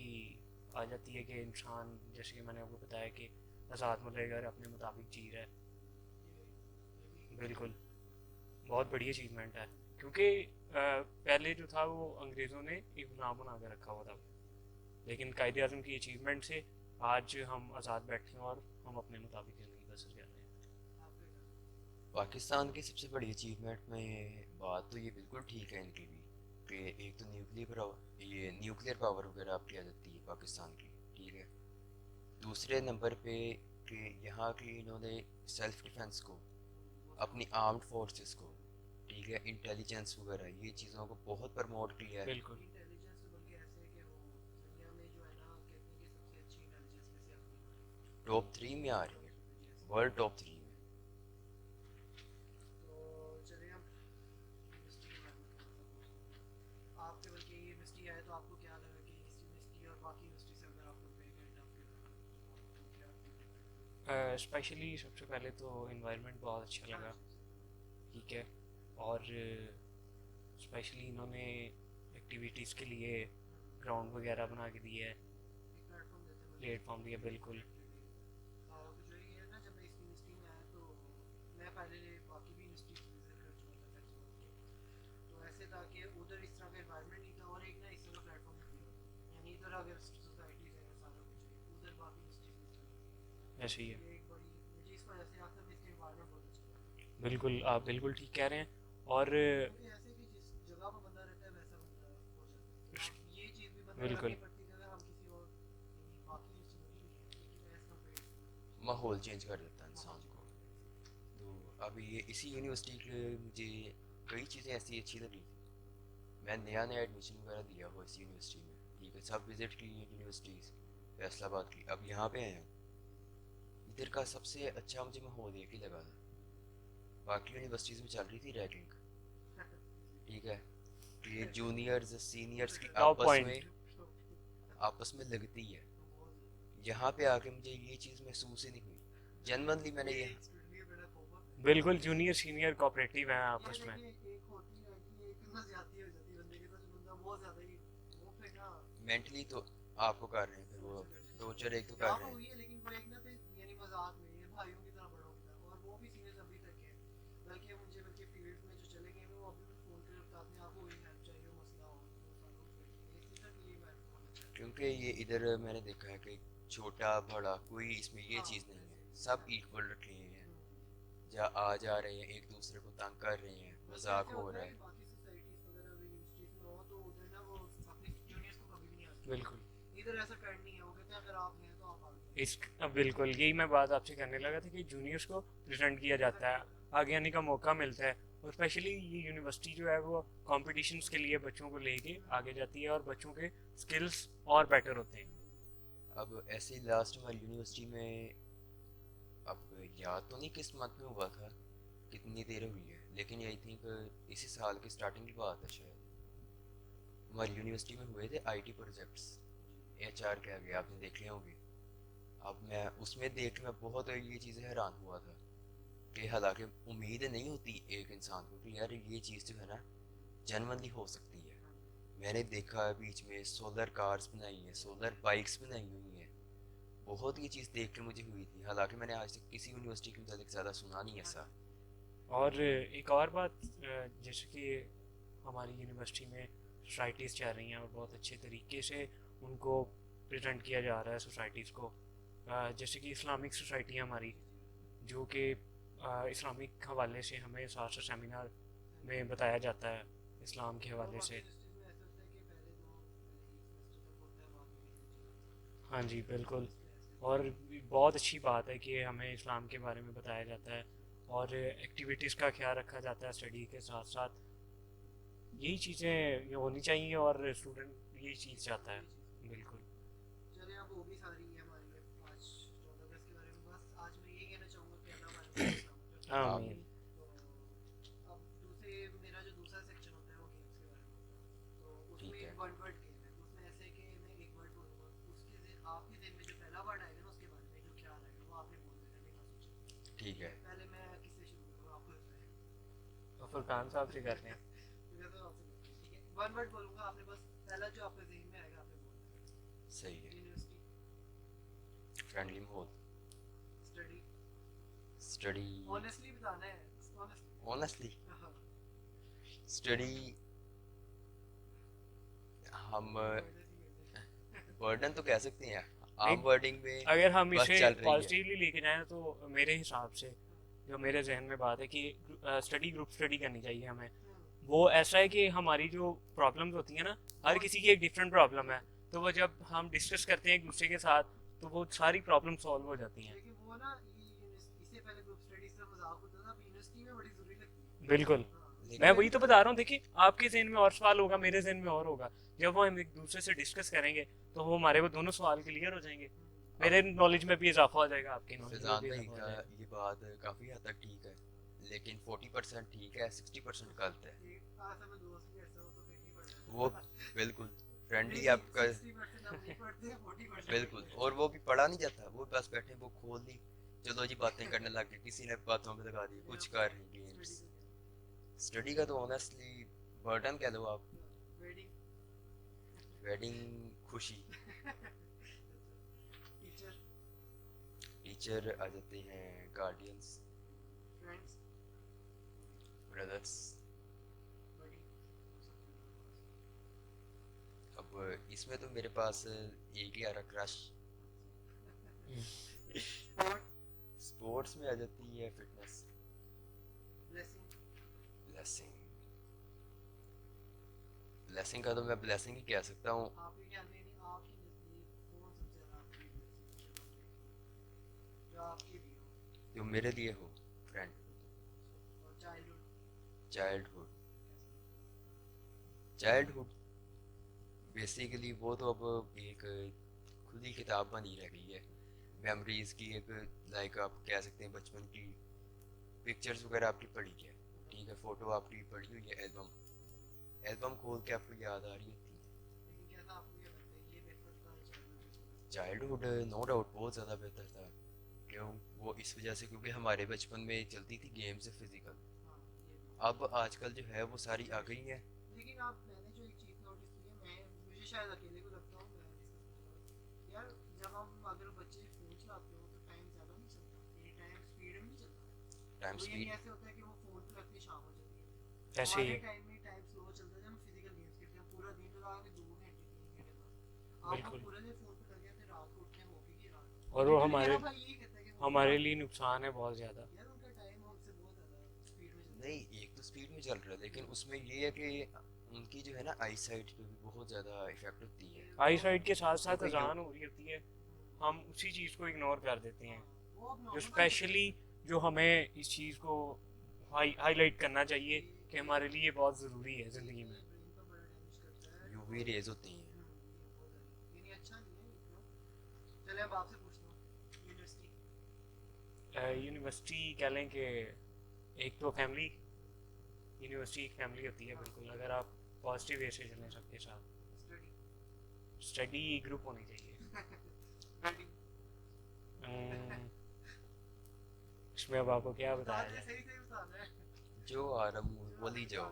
S3: आ जाती है कि इंसान, जैसे कि मैंने आपको बताया कि आज़ाद मुल्क अगर अपने मुताबिक जी रहा है,
S1: ये भी
S3: बिल्कुल बहुत बड़ी अचीवमेंट है। क्योंकि पहले जो था वो अंग्रेज़ों ने एक गुलाम बना के रखा हुआ था, लेकिन कायद आज़म की अचीवमेंट से आज हम आज़ाद बैठे हैं और हम अपने मुताबिक ज़िंदगी बसर कर रहे हैं।
S1: आपके
S2: पाकिस्तान की सबसे बड़ी अचीवमेंट में बात तो ये बिल्कुल ठीक है इनकी भी, कि एक तो न्यूक्लियर पावर वगैरह आपकी आ जाती है पाकिस्तान की, ठीक है। दूसरे नंबर पे कि यहाँ की इन्होंने सेल्फ डिफेंस को,
S1: वो
S2: अपनी
S1: ज़्यादा
S2: आर्म्ड फोर्सेस को, ठीक है, इंटेलिजेंस वगैरह ये चीज़ों को बहुत प्रमोट किया है।
S3: बिल्कुल
S1: इंटेलिजेंस तो बल्कि ऐसे है कि वो दुनिया में जो है ना कहते हैं कि सबसे अच्छी इंटेलिजेंस में से अपनी
S2: टॉप 3 में आ रही
S1: टॉप
S2: है,
S1: थ्री में जी ऐसे।
S2: वर्ल्ड टॉप 3 में।
S1: तो चलिए हम यूनिवर्सिटी के बारे में थोड़ा सा पूछते हैं आपके, बल्कि ये यूनिवर्सिटी है तो आपको क्या लगा कि इस यूनिवर्सिटी और बाकी यूनिवर्सिटी से अगर आप कंपेयर करें तो आपको क्या फील होता है?
S3: स्पेशली सबसे पहले तो इन्वायरमेंट बहुत अच्छा
S1: हाँ
S3: लगा,
S1: जी,
S3: ठीक है। और स्पेशली इन्होंने एक्टिविटीज़ के लिए ग्राउंड वगैरह बना के दिया है,
S1: एक प्लेटफॉर्म देते हैं मतलब
S3: प्लेटफॉर्म दिया, बिल्कुल
S1: तो जो ये है ना, जब मैं इस यूनिवर्सिटी में आया तो मैं पहले बाकी भी यूनिवर्सिटी विजिट कर चुका था टेक्स्ट, तो ऐसे था कि उधर इस तरह का इन्वायरमेंट नहीं था और एक ना इस तरह का प्लेटफॉर्म नहीं था, यानी इधर अगर सोसाइटी है सारा कुछ है, उधर बाकी यूनिवर्सिटीज में
S3: ऐसे ही है।
S1: ये एक बड़ी मुझे इस वजह से आता है इसका इन्वायरमेंट बहुत अच्छा लगा।
S3: बिल्कुल आप बिल्कुल ठीक कह रहे हैं। और
S1: क्योंकि ऐसे कि जिस जगह पर बंदा रहता है वैसा बंदा हो जाता है, अब ये चीज़ भी बंदा
S3: बिल्कुल
S1: करनी पड़ती है कि अगर हम किसी और यानी बाकी यूनिवर्सिटी में भी है, लेकिन एज कम्पेयर
S2: माहौल चेंज कर देता है
S1: माहौल
S2: इंसान
S1: चेंज
S2: को।
S1: कर देता है।
S2: तो अब ये इसी यूनिवर्सिटी के मुझे कई चीज़ें ऐसी अच्छी लगी थी। मैं नया नया एडमिशन वगैरह लिया हुआ इस यूनिवर्सिटी में, ठीक है, सब विज़िट की यूनिवर्सिटीज़, फैसलाबाद की, अब यहाँ पे आए हैं। इधर का सबसे अच्छा मुझे माहौल एक ही लगा था, बाकी यूनिवर्सिटीज़ में चल रही थी रैगिंग, ठीक है, कि ये जूनियर्स
S1: वो
S2: सीनियर्स
S1: तो
S2: की
S1: करते
S3: टॉप
S1: हैं
S3: पॉइंट।
S2: आपस में लगती है।
S1: बहुत
S2: यहाँ पे आके मुझे ये चीज़ महसूस ही नहीं हुई। जनरली मैंने
S1: ये
S2: ये,
S1: एक स्टूडेंट ये बड़ा कॉमन है।
S3: बिल्कुल जूनियर सीनियर कोऑपरेटिव हैं
S1: ये
S3: आपस में।
S1: देखिए एक होती है कि एक ना ज्यादती हो जाती है बंदे के साथ, जो बंदा बहुत ज्यादा ही वो फिर ना
S2: मेंटली तो आपको कर रहे हैं, फिर वो
S1: टॉर्चर करते
S2: टॉर्चर एक तो
S1: हैं।
S2: कर
S1: यहाँ
S2: रहे
S1: पर
S2: हैं।
S1: हुई है लेकिन वो एक ना थे यानी मजाक में, ये भाइयों की तरह बड़ों की तरह, और वो भी सीनियर्स अभी तक है, बल्कि मुझे बल्कि फील्ड में जो चले गए हैं वो अभी भी फ़ोन कर बताते हैं आपको कोई हेल्प चाहिए हो मसला हो तो सालों से इसी तक ये मैं बहुत अच्छा है।
S2: क्योंकि ये इधर मैंने देखा है कि छोटा बड़ा कोई इसमें ये
S1: हाँ
S2: चीज़ नहीं
S1: ऐसे
S2: है,
S1: ही
S2: सब
S1: ऐसे
S2: इक्वल रखे हैं,
S1: हम्म।
S2: जा आ जा रहे हैं, एक दूसरे को तंग कर रहे हैं,
S1: बल्कि
S2: मजाक
S1: ऐसे
S2: हो
S1: होता
S2: रहा
S1: है कि
S2: है।
S1: बाकी सोसाइटीज़ वगैरह अगर यूनिवर्सिटीज़ में हो तो उधर ना वो अपनी
S3: बिल्कुल
S1: इधर ऐसा ट्रेंड नहीं है, वो कहते हैं अगर आप हैं तो आप आगे।
S3: इस बिल्कुल यही मैं बात आपसे करने लगा था कि जूनियर्स को प्रेजेंट किया जाता है, आगे आने का मौका मिलता है, और स्पेशली ये यूनिवर्सिटी जो है वो कॉम्पिटिशन्स के लिए बच्चों को लेके आगे जाती है और बच्चों के स्किल्स और बेटर होते हैं।
S2: अब ऐसे ही लास्ट हमारी यूनिवर्सिटी में, अब याद तो नहीं किस मंथ में हुआ था, कितनी देर हुई है, लेकिन आई थिंक इसी साल की स्टार्टिंग की बात है शायद, हमारी यूनिवर्सिटी में हुए थे आईटी प्रोजेक्ट्स, एचआर के आगे आपने देख लिए होंगे। अब मैं उसमें देख के मैं बहुत ये चीज़ें हैरान हुआ था कि हालांकि उम्मीद नहीं होती एक इंसान को कि यार ये चीज़ जो है ना जेन्युइनली हो सकती है। मैंने देखा है बीच में सोलर कार्स बनाई हैं, सोलर बाइक्स बनाई हुई हैं, बहुत ये चीज़ देख के मुझे हुई थी, हालांकि मैंने आज तक किसी यूनिवर्सिटी के मुताबिक ज़्यादा सुना नहीं ऐसा।
S3: और एक और बात, जैसे कि हमारी यूनिवर्सिटी में सोसाइटीज़ चल रही हैं और बहुत अच्छे तरीके से उनको प्रेजेंट किया जा रहा है सोसाइटीज़ को। जैसे कि इस्लामिक सोसाइटी है हमारी, जो कि इस्लामिक हवाले से हमें साथ साथ सेमिनार में बताया जाता है इस्लाम के हवाले से। हाँ जी बिल्कुल। और बहुत अच्छी बात है कि हमें इस्लाम के बारे में बताया जाता है और एक्टिविटीज़ का ख्याल रखा जाता है स्टडी के साथ साथ। यही चीज़ें होनी चाहिए और स्टूडेंट यही चीज़ चाहता है। बिल्कुल।
S1: चलिए, अब वो भी सारी है हमारी आज 14 अगस्त के बारे में। बस आज मैं यही कहना चाहूँगा कि अल्लाह हमारे मुल्क को सलामत रखे।
S3: आमीन।
S1: तो अब मेरा जो दूसरा सेक्शन होता है वो गेम्स के बारे में होता है। तो उसमें
S2: ठीक है।
S1: एक वन वर्ड गेम है, तो उसमें ऐसे है कि मैं एक वर्ड बोलूँगा, आपके दिन में जो पहला वर्ड आएगा ना उसके बारे में जो ख्याल आएगा वो आपने बोल देना, बिना सोचे।
S2: ठीक है।
S1: पहले मैं किससे शुरू करूँ, आपको लगता है?
S3: तो फुरकान साहब से करते हैं।
S1: तो कहता हूँ आपसे करते हैं, ठीक है। वन वर्ड बोलूँगा, आपने बस पहला जो आपके ज़हन में आएगा आपने बोलना है।
S2: सही है।
S1: यूनिवर्सिटी,
S2: फ्रेंडली माहौल,
S1: स्टडी,
S2: स्टडी,
S1: ऑनेस्टली बताना है, ऑनेस्टली।
S2: ऑनेस्टली
S1: हाँ,
S2: स्टडी, हम
S1: honestly
S2: बर्डन तो कह सकते हैं,
S3: नहीं,
S2: आम वर्डिंग में
S3: अगर हम
S2: बस
S3: इसे
S2: चल रही है।
S3: पॉजिटिवली लेके जाएं तो मेरे हिसाब से जो मेरे जहन में बात है कि स्टडी ग्रुप स्टडी करनी चाहिए हमें। वो ऐसा है कि हमारी जो प्रॉब्लम्स होती हैं ना, हर किसी की एक डिफरेंट प्रॉब्लम है, तो वो जब हम डिस्कस करते हैं एक दूसरे के साथ तो वो सारी प्रॉब्लम सॉल्व हो जाती हैं।
S1: लेकिन वो ना इससे पहले ग्रुप स्टडीज का मजाक होता था, अब यूनिवर्सिटी में बड़ी जरूरी लगती है।
S3: बिल्कुल।
S1: हाँ,
S3: मैं वही तो बता रहा हूँ, देखिए आपके जहन में और सवाल होगा, मेरे जहन में और होगा, जब वो हम एक दूसरे से डिस्कस करेंगे तो वो हमारे वो दोनों सवाल क्लियर हो जाएंगे, मेरे नॉलेज में भी इजाफा हो जाएगा, आपके नॉलेज में
S2: फैजान
S3: भी
S2: भाई
S3: इजाफा हो
S2: का
S3: जाएगा।
S2: ये बात काफ़ी हद तक ठीक है, लेकिन 40% ठीक है, 60% गलत है।
S1: एक आसा में दोस्त भी ऐसा हो तो फिर नहीं पढ़ना।
S2: वो बिल्कुल फ्रेंडली
S1: लेकिन
S2: आपका,
S1: 60% हम नहीं पढ़ते, 40%
S2: बिल्कुल, और वो भी पढ़ा नहीं जाता, वो बस बैठे वो खोल ली, चलो जी बातें करने लग गए, किसी ने बातों में लगा दी, कुछ कर रही गेम्स। स्टडी का तो ऑनेस्टली बर्डन कह लो आप,
S1: वेडिंग,
S2: वेडिंग खुशी,
S1: टीचर,
S2: टीचर आ जाते हैं, गार्डियंस,
S1: फ्रेंड्स,
S2: ब्रदर्स।
S1: बड़ी।
S2: अब इसमें तो मेरे पास एक ही आ रहा, क्रश।
S1: स्पोर्ट,
S2: स्पोर्ट्स में आ जाती है फिटनेस,
S1: ब्लेसिंग,
S2: ब्लेसिंग। ब्लेसिंग का तो मैं ब्लेसिंग ही कह सकता हूँ।
S1: आपके ख्याल में नहीं, आपके नजदीक कौन सबसे ज्यादा आपके लिए blessing है? जो आपके लिए हो,
S2: जो मेरे लिए हो, फ्रेंड,
S1: और चाइल्डहुड,
S2: चाइल्डहुड। चाइल्डहुड बेसिकली वो तो अब एक खुद ही किताब बनी रह गई है, मेमोरीज की एक, लाइक आप कह सकते हैं बचपन की पिक्चर्स वगैरह आपकी पड़ी है, ठीक है, फ़ोटो आपकी पड़ी हुई है, एल्बम, एल्बम खोल के आपको याद आ रही होती है।
S1: लेकिन कैसा आपको ये लगता है ये बेहतर था चाइल्डहुड?
S2: चाइल्डहुड नो डाउट बहुत ज़्यादा बेहतर था, क्यों, वो इस वजह से क्योंकि हमारे बचपन में चलती थी गेम्स फिजिकल,
S1: हाँ, ये भी।
S2: अब आजकल जो है वो सारी आ गई हैं।
S1: लेकिन आप, मैंने जो एक चीज़ नोटिस की है, मुझे शायद अकेले को लगता हूँ, मैं डिस्कस यार, जब हम अगर बच्चे फ़ोन चलाते हो तो टाइम ज़्यादा नहीं चलता, ये टाइम स्पीड में नहीं चलता।
S2: टाइम
S1: वो ये
S2: स्पीड,
S1: नहीं ऐसे होता है कि वो फ़ोन पे लगती शाम हो जाती है।
S3: ऐसे ही
S1: हमारे
S3: है।
S1: टाइम में टाइम स्लो चलता है जब हम फिजिकल गेम्स खेलते हैं, पूरा दिन लगा के 2 घंटे 3 घंटे बाद आपको
S3: बिल्कुल।
S1: पूरा दिन फ़ोन पे लगे थे, रात को उठने होगी कि रात।
S3: और वो
S1: Literally
S3: हमारे
S1: मेरा भाई यही कहता है कि वो
S3: हमारे लिए नुकसान है बहुत ज़्यादा।
S1: यार उनका टाइम हमसे बहुत ज़्यादा स्पीड में चलता है।
S2: नहीं एक तो स्पीड में चल रहा है, लेकिन उसमें ये है कि उनकी जो है ना आई साइट पे भी बहुत ज़्यादा इफेक्ट होती है।
S3: आई साइड के साथ साथ
S2: क्योंकि
S3: अजान हो रही होती है, हम उसी चीज़ को इग्नोर कर देते हैं।
S1: वो अब
S3: जो
S1: normal
S3: स्पेशली जो हमें इस चीज़ को हाईलाइट करना चाहिए कि हमारे लिए बहुत ज़रूरी है ज़िंदगी में।
S1: brain को बड़ा damage करता है।
S2: यूवी रेज होती हैं।
S1: ये बहुत है। ये नहीं अच्छा नहीं है ये क्यों? चले अब आपसे पूछता हूँ यूनिवर्सिटी।
S3: यूनिवर्सिटी कह लें कि एक तो फैमिली, यूनिवर्सिटी एक फैमिली होती है बिल्कुल, अगर आप पॉजिटिव वे से चलें सबके साथ।
S1: स्टडी
S3: स्टडी ग्रुप होनी चाहिए। अम्म, इसमें अब आपको क्या बताया जाए।
S1: सही सही बता रहे हैं।
S2: जो आ रहा मुंह बोल ही जाओ।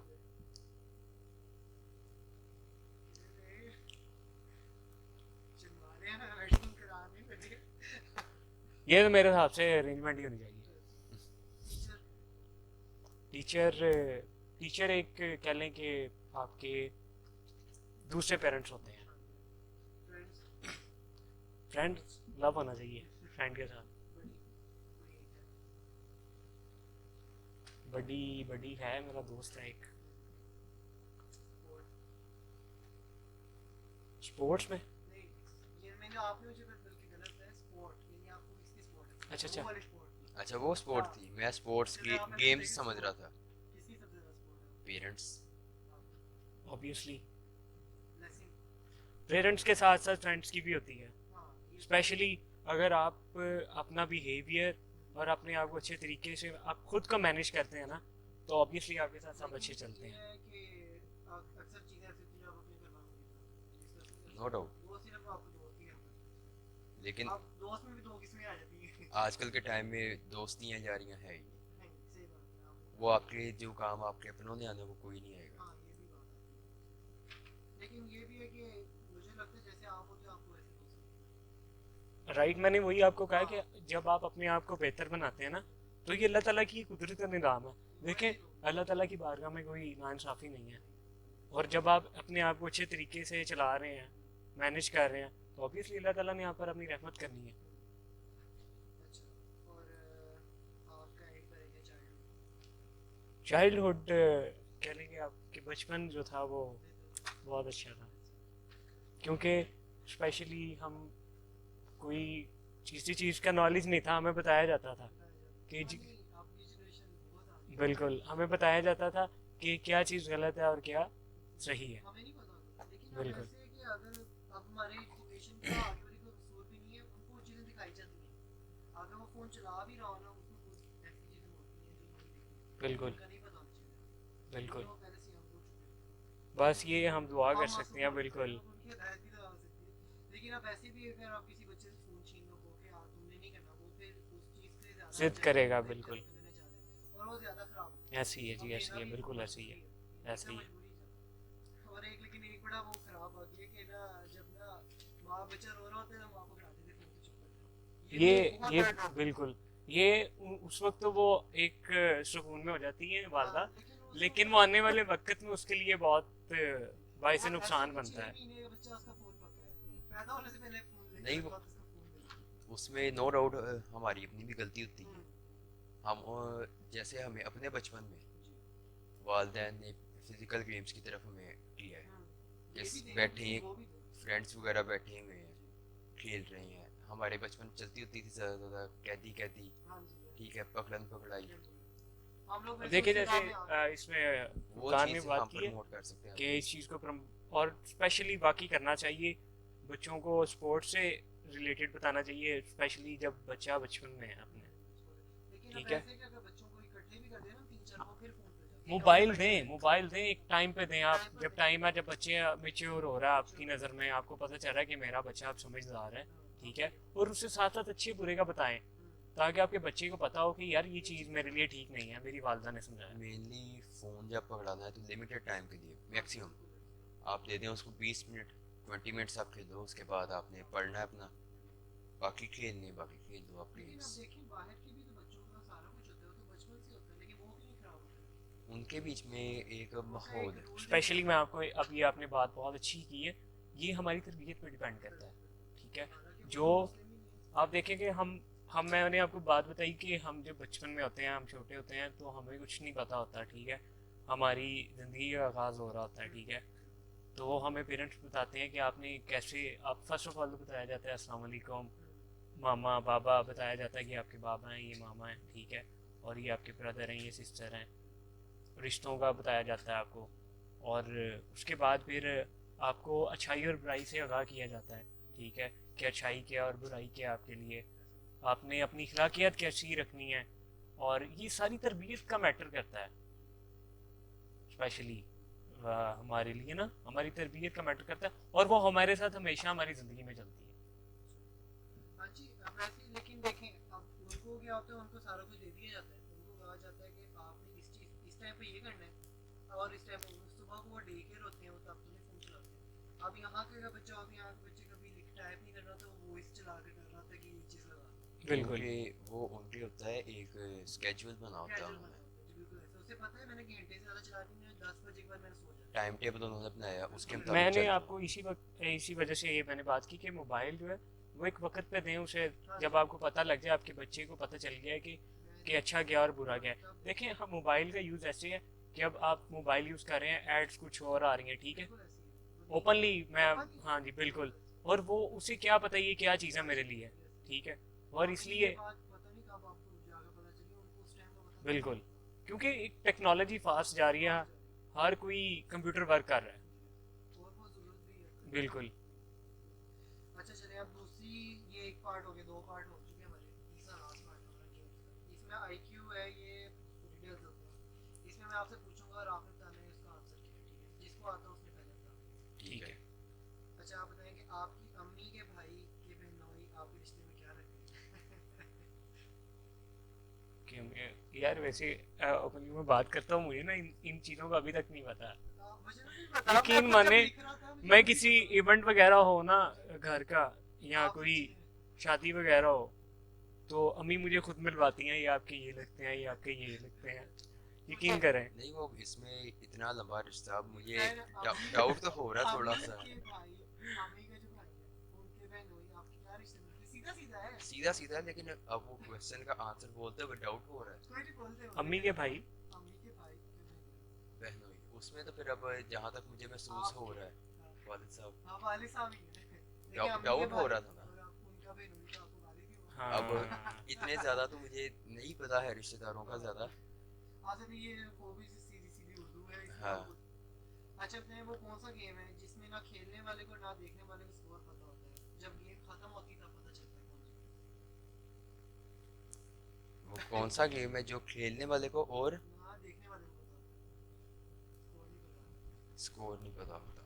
S1: चिल्ला रहे हैं ना वेडिंग कराने लगे।
S3: ये तो मेरे हिसाब से अरेंजमेंट ही होनी चाहिए।
S1: टीचर
S3: टीचर टीचर एक कह लें कि आपके दूसरे पेरेंट्स होते हैं।
S1: फ्रेंड्स
S3: फ्रेंड लव होना चाहिए फ्रेंड के साथ।
S1: बड़ी
S3: बड़ी बड़ी है, मेरा दोस्त है एक। स्पोर्ट्स में
S1: नहीं ये मैंने आपने मुझे बल्कि गलत है स्पोर्ट यानी आपको किसकी स्पोर्ट है
S3: अच्छा अच्छा
S1: वो वाली स्पोर्ट
S2: अच्छा वो स्पोर्ट थी, मैं स्पोर्ट्स
S1: चलिए आपने
S2: गेम्स
S1: देखी
S2: समझ रहा
S1: sport।
S2: था।
S1: किसकी सबसे ज्यादा स्पोर्ट है
S2: पेरेंट्स।
S3: ऑब्वियसली
S1: ब्लेसिंग
S3: पेरेंट्स के साथ साथ फ्रेंड्स की भी होती है।
S1: हाँ ये
S3: स्पेशली अगर आप अपना बिहेवियर और अपने आप को अच्छे तरीके से आप खुद को मैनेज करते हैं ना, तो ऑब्वियसली आपके साथ सब अच्छे चलते
S1: ये
S3: हैं।
S1: है कि अक्सर चीजें ऐसी होती हैं जो आप अपने घर वालों को नहीं बताते।
S2: No doubt.
S1: वो सिर्फ आपको दोस्त ही हैं
S2: लेकिन
S1: आप दोस्त में भी दो किस्में आ जाती हैं
S2: आजकल के टाइम में दोस्तियां यारियां है ही नहीं।
S1: नहीं सही बात है आप
S2: वो आपके जो काम आपके अपनों ने आने वो कोई नहीं आएगा।
S1: हाँ ये भी बात है लेकिन ये भी है कि मुझे लगता है जैसे आप होते हो आपको वैसे दोस्त मिलते
S3: राइट, मैंने वही आपको कहा कि जब आप अपने आप को बेहतर बनाते हैं ना, तो ये अल्लाह ताला की कुदरत का निज़ाम है। देखें अल्लाह ताला की बारगाह में कोई नाइंसाफ़ी नहीं है, और जब आप अपने आप को अच्छे तरीके से चला रहे हैं, मैनेज कर रहे हैं, तो ऑब्वियसली अल्लाह ताला ने आप पर अपनी रहमत करनी है।
S1: हैं अच्छा और आपका एक तरह के चाइल्ड
S3: चाइल्डहुड कह लेंगे आपके बचपन जो था वो बहुत अच्छा था, क्योंकि स्पेशली हम कोई किसी चीज़ का नॉलेज नहीं था, हमें बताया जाता था कि
S1: आपकी जनरेशन बहुत आगे
S3: बिल्कुल हमें बताया जाता था कि क्या चीज़ गलत है और क्या सही है।
S1: हमें नहीं पता होता लेकिन अब
S3: बिल्कुल।
S1: ऐसे है कि अगर अब हमारे जनरेशन का आगे वाली कोई कसूर भी नहीं है उनको वो चीज़ें दिखाई जाती हैं अगर वो फ़ोन चला भी रहा हो ना उसमें कुछ ऐसी चीज़ें होती हैं जो नहीं दिखती
S3: बिल्कुल
S1: उनका नहीं पता होना चाहिए
S3: बिल्कुल।
S1: वो पहले से हम लोग चुके
S3: बस ये हम दुआ कर
S1: हम
S3: सकते हैं बिल्कुल।
S1: उनकी हदायत भी तो हो सकती है लेकिन अब ऐसे भी अगर आप किसी बच्चे से फ़ोन छीन लो को कि हाँ तुमने नहीं करना वो फिर उस चीज़ से ज़्यादा
S3: जिद करेगा बिल्कुल।
S1: करने जा रहा है और वो ज़्यादा ख़राब होता है
S3: ऐसी है जी, ऐसी है, बिल्कुल ऐसी है, ऐसी है।
S1: और एक लेकिन एक बड़ा वो खराब बात ये कि ना जब ना माँ बच्चा रो रहा होता है ना माँ को खिलाते थे फोन से चुप कर जाओ
S3: ये
S1: बहुत बड़ा
S3: बिल्कुल, ये उस वक्त तो वो एक सुकून में हो जाती है वालदा, लेकिन वो आने वाले वक्त में उसके लिए बहुत बाइस नुकसान बनता है।
S1: महीने का बच्चा उसका फोन पकड़ा है पैदा होने से पहले फोन ले
S2: नहीं
S1: उसके बाद उसका फोन ले
S2: उसमें नो डाउट हमारी अपनी भी गलती होती है। हम जैसे हमें अपने बचपन में वालदैन ने फिजिकल गेम्स की तरफ हमें किया है। जैसे बैठे हैं फ्रेंड्स वगैरह बैठे हुए हैं खेल रहे हैं, हमारे बचपन चलती होती थी ज़्यादा ज़्यादा कैदी कैदी, ठीक है, पकड़न पकड़ाई।
S1: हम लोग
S3: देखिए जैसे इसमें
S2: वो
S3: फुरकान ने
S2: चीज़
S3: बात
S2: हम
S3: की है
S2: प्रमोट कर सकते हैं।
S3: कि इस चीज़ को और स्पेशली बाकी करना चाहिए, बच्चों को स्पोर्ट्स से रिलेटेड बताना चाहिए, स्पेशली जब बच्चा बचपन में है अपने। ठीक है,
S1: बच्चों को इकट्ठे भी कर देना 3-4 को फिर फोन पे जाते
S3: मोबाइल दें एक टाइम पे दें आप, जब टाइम है जब बच्चे मेच्योर हो रहा है आपकी नज़र में, आपको पता चल रहा है कि मेरा बच्चा अब समझदार है, ठीक है, और उससे साथ साथ अच्छे बुरे का बताएं, ताकि आपके बच्चे को पता हो कि यार ये चीज़ मेरे लिए ठीक नहीं है, मेरी वालदा ने समझाया।
S2: मेनली फ़ोन जब पकड़ाना है तो लिमिटेड टाइम के लिए मैक्सिमम आप दे दें उसको 20 मिनट 20 मिनट्स आप खेलो, उसके बाद आपने पढ़ना है अपना, बाकी खेलने बाकी खेल लो आप
S1: लेकिन अब
S2: गेम्स।
S1: देखिए बाहर के भी तो बच्चों का सारा कुछ होता है वो तो बचपन से होता है लेकिन वो क्यों नहीं खराब होता है
S2: उनके बीच में एक माहौल है।
S3: स्पेशली मैं आपको अब ये आपने बात बहुत अच्छी की है, ये हमारी तरबियत पे डिपेंड करता है, ठीक है। जो आप देखें कि मैंने आपको बात बताई कि हम जब बचपन में होते हैं, हम छोटे होते हैं तो हमें कुछ नहीं पता होता, ठीक है, हमारी ज़िंदगी का आगाज़ हो रहा होता है, ठीक है। तो वो हमें पेरेंट्स बताते हैं कि आपने कैसे, आप फर्स्ट ऑफ ऑल तो बताया जाता है अस्सलाम वालेकुम, मामा बाबा, बताया जाता है कि आपके बाबा हैं, ये मामा हैं, ठीक है, और ये आपके ब्रदर हैं, ये सिस्टर हैं, रिश्तों का बताया जाता है आपको। और उसके बाद फिर आपको अच्छाई और बुराई से आगाह किया जाता है, ठीक है, कि अच्छाई क्या और बुराई क्या आपके लिए, आपने अपनी अखलाकियात कैसी रखनी है। और ये सारी तरबियत का मैटर करता है, स्पेशली हमारे लिए ना, हमारी तरबियत का मैटर करता है, और वो हमारे साथ हमेशा हमारी ज़िंदगी में चलती है।
S1: हाँ जी, अब ऐसे ही, लेकिन देखें अब उनको क्या होता है, उनको सारा कुछ दे दिया जाता है, उनको कहा जाता है कि आपने इस चीज़ इस टाइम पे ये करना है, और इस टाइम पे सुबह को वो डे केयर होते हैं, वो तब तुम्हें फ़ोन चलाते हैं। अब यहाँ के का बच्चा होता है, यहाँ के बच्चे कभी लिख टाइप नहीं करना, तो वो वॉइस चला के कर रहा था कि ये चीज़ लगा
S3: बिल्कुल
S2: क्योंकि वो उनके होता है एक स्केड्यूल बना होता है
S1: कैजुअल
S2: उन्होंने,
S1: बना होता है जी, बिल्कुल ऐसे उसे पता है मैंने घंटे से ज़्यादा चलानी है, 10 बजे के बाद मैंने सो जाना
S2: टाइम टेबल उन्होंने बनाया उसके
S1: बिल्कुल
S2: मुताबिक
S3: मैंने
S2: चल रहे
S3: आपको इसी वजह से ये मैंने बात की कि मोबाइल जो है वो एक वक्त पे दें उसे,
S1: हाँ
S3: जब
S1: जी,
S3: आपको पता लग जाए, आपके बच्चे को पता चल गया है कि
S1: मैंने
S3: अच्छा क्या और बुरा क्या है।
S1: तब
S3: देखें, हम मोबाइल का यूज़ ऐसे है कि अब आप मोबाइल यूज़ कर रहे हैं, एड्स कुछ और आ रही हैं, ठीक है,
S1: बिल्कुल ऐसे ही है, वो नहीं
S3: ओपनली मैं,
S1: ओपन
S3: हाँ जी बिल्कुल,
S1: बिल्कुल ऐसे
S3: और वो उसे क्या पता ये क्या चीज़ है मेरे लिए,
S1: यस,
S3: ठीक है, और
S1: आपको ये
S3: इसलिए
S1: बात पता नहीं कब आपको जाकर पता चली, उनको उस टाइम का पता
S3: बिल्कुल,
S1: था।
S3: क्योंकि एक टेक्नोलॉजी फास्ट जा रही है,
S1: फास्ट जा रही
S3: हर कोई कंप्यूटर वर्क कर रहा है,
S1: है और बहुत ज़रूरत भी है करने
S3: बिल्कुल।
S1: की। अच्छा चलिए, अब दूसरी, ये एक पार्ट हो गया, दो पार्ट हो चुके हैं हमारे, तीसरा लास्ट पार्ट हमारा गेम्स का। इसमें आईक्यू है, ये रिडल्स होते हैं, इसमें मैं आपसे पूछूंगा और आपने बताना है इसका आंसर क्या है, ठीक है, जिसको आता है उसने पहले बताना।
S2: ठीक है।
S1: अच्छा आप बताएं कि आपकी अम्मी के भाई के बहनोई आपके रिश्ते में क्या रखते हैं?
S3: कि यार वैसे ओपनली मैं बात करता हूँ, मुझे ना इन चीज़ों का अभी तक नहीं पता।
S1: मुझे तो नहीं पता, मैं
S3: यकीन
S1: खुद जब
S3: माने,
S1: लिख रहा था मुझे
S3: मैं
S1: खुद नहीं
S3: किसी
S1: पता।
S3: इवेंट वगैरह हो ना घर का, या
S1: आप
S3: कोई
S1: पूछिए।
S3: शादी वगैरह हो, तो अम्मी मुझे खुद मिलवाती हैं, ये आपके ये लगते हैं, ये आपके ये लगते हैं, यकीन करें।
S2: नहीं वो इसमें इतना लंबा रिश्ता, अब मुझे
S1: खैर, अम्मी
S2: डाउट तो हो रहा थोड़ा
S1: अम्मी
S2: सा।
S1: के भाई, अम्मी का जो भाई है उनके बहनोई आपके क्या रिश्ते में, सीधा सीधा है।
S2: सीधा सीधा, लेकिन अब वो क्वेश्चन का आंसर बोलते हुए डाउट हो रहा है।
S1: कोई नहीं, बोलते
S3: अम्मी के भाई,
S1: अम्मी के भाई के बहनोई
S2: बहनोई उसमें तो फिर अब जहाँ तक मुझे महसूस हो
S1: आपके,
S2: रहा है वालिद साहब,
S1: हाँ वाले साहब ही है। देखिए अम्मी के
S2: डाउट हो
S1: भाई
S2: रहा था ना।
S1: और उनका बहनोई तो आपको वाले भी होगा।
S2: अब
S3: हाँ
S2: इतने ज़्यादा तो मुझे नहीं पता है रिश्तेदारों का ज़्यादा।
S1: आज अभी ये वो भी सीधी सीधी उर्दू है इसमें
S2: हाँ।
S1: आपको। अच्छा अपने वो कौन सा गेम है जिसमें ना खेलने वाले को ना देखने वाले को स्कोर पता होता है, जब गेम खत्म होती है तब पता चलता है कौन जीता।
S2: वो कौन सा गेम है जो खेलने वाले को और
S1: ना देखने वाले को पता होता है, स्कोर नहीं पता।
S2: स्कोर नहीं पता होता?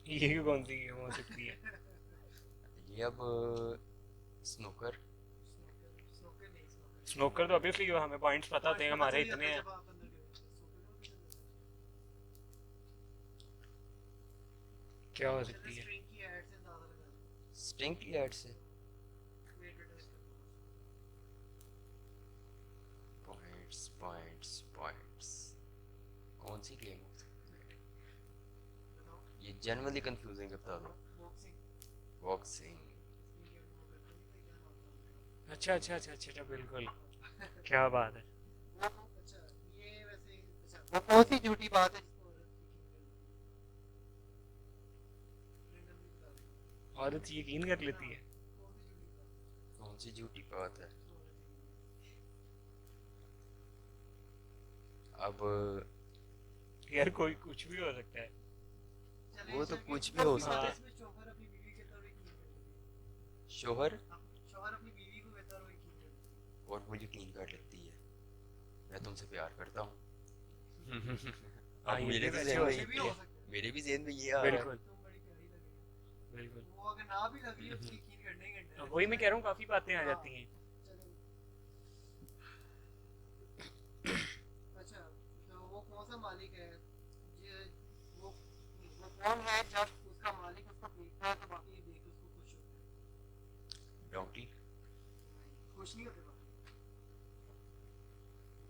S3: ये कौन सी गेम हो सकती है?
S2: ये अब स्नूकर।
S1: स्नूकर, स्नूकर नहीं, स्नूकर
S3: स्नोकर तो ऑब्वियसली हमें पॉइंट्स पता होते हैं,
S1: पता
S3: हमारे
S1: चल जाता
S3: इतने
S1: है
S3: हैं।
S1: जब आप अंदर गए होते हैं। स्नूकर का भी चल जाता
S3: क्या हो
S1: है।
S3: सकती
S1: चलिए
S3: है?
S1: स्ट्रिंग की ऐड से अंदाजा लगा लो।
S2: स्ट्रिंग की ऐड से
S1: वेट वेट टेस्ट कर लो।
S2: पॉइंट्स पॉइंट्स पॉइंट्स, कौन सी गेम हो सकती है?
S1: बताओ।
S2: ये जनरली कंफ्यूजिंग है, बता दो।
S1: बॉक्सिंग।
S2: बॉक्सिंग।
S1: ये गेम वो करते नहीं थे, क्या नाम था उनका?
S3: अच्छा अच्छा अच्छा अच्छा अच्छा, बिल्कुल, क्या बात है।
S1: वो अच्छा, ये वैसे अच्छा, वो कौन सी झूठी बात है जिसको औरत यकीन कर लेती है? रैंडमली बता देगा।
S3: औरत यकीन कर लेती है?
S1: कौन सी झूठी बात
S2: कौन सी झूठी बात है?
S1: है जिसको औरत यकीन
S2: अब
S3: यार कोई कुछ भी हो सकता है।
S1: करे? चले
S2: वो तो
S1: इसमें
S2: कुछ भी
S1: कौन
S2: हो
S1: सी
S3: सकता
S1: बात
S3: है।
S1: है इसमें शौहर अपनी बीवी के तौर यकीन कर लेती है?
S2: शोहर
S1: शौहर अपनी बीवी को बेहतर हो यकीन कर लेती है।
S2: और वो यकीन कर लेती है मैं तुमसे प्यार करता हूँ।
S3: हाँ,
S2: अब
S3: ये
S2: मेरे
S3: भी
S2: तो
S3: वैसे
S2: ज़हन
S3: हो
S2: में
S1: ये भी
S3: सकती
S1: हो
S3: है,
S1: सकता है।
S2: मेरे भी ज़हन में ये आ रहा है।
S3: बिल्कुल
S1: तुम बड़ी प्यारी लग रही हो।
S3: बिल्कुल।
S1: वो अगर ना भी लग रही है तो यकीन करना ही करना है।
S3: वही मैं कह रहा हूँ, काफी बातें आ
S1: हाँ,
S3: जाती हैं।
S1: चलो। अच्छा, तो वो कौन सा मालिक है वो कौन है जब उसका मालिक उसको पीटता है तो बाकी देख के उसको खुश होते हैं?
S2: डोंकी।
S1: नहीं, खुश नहीं होते बाकी।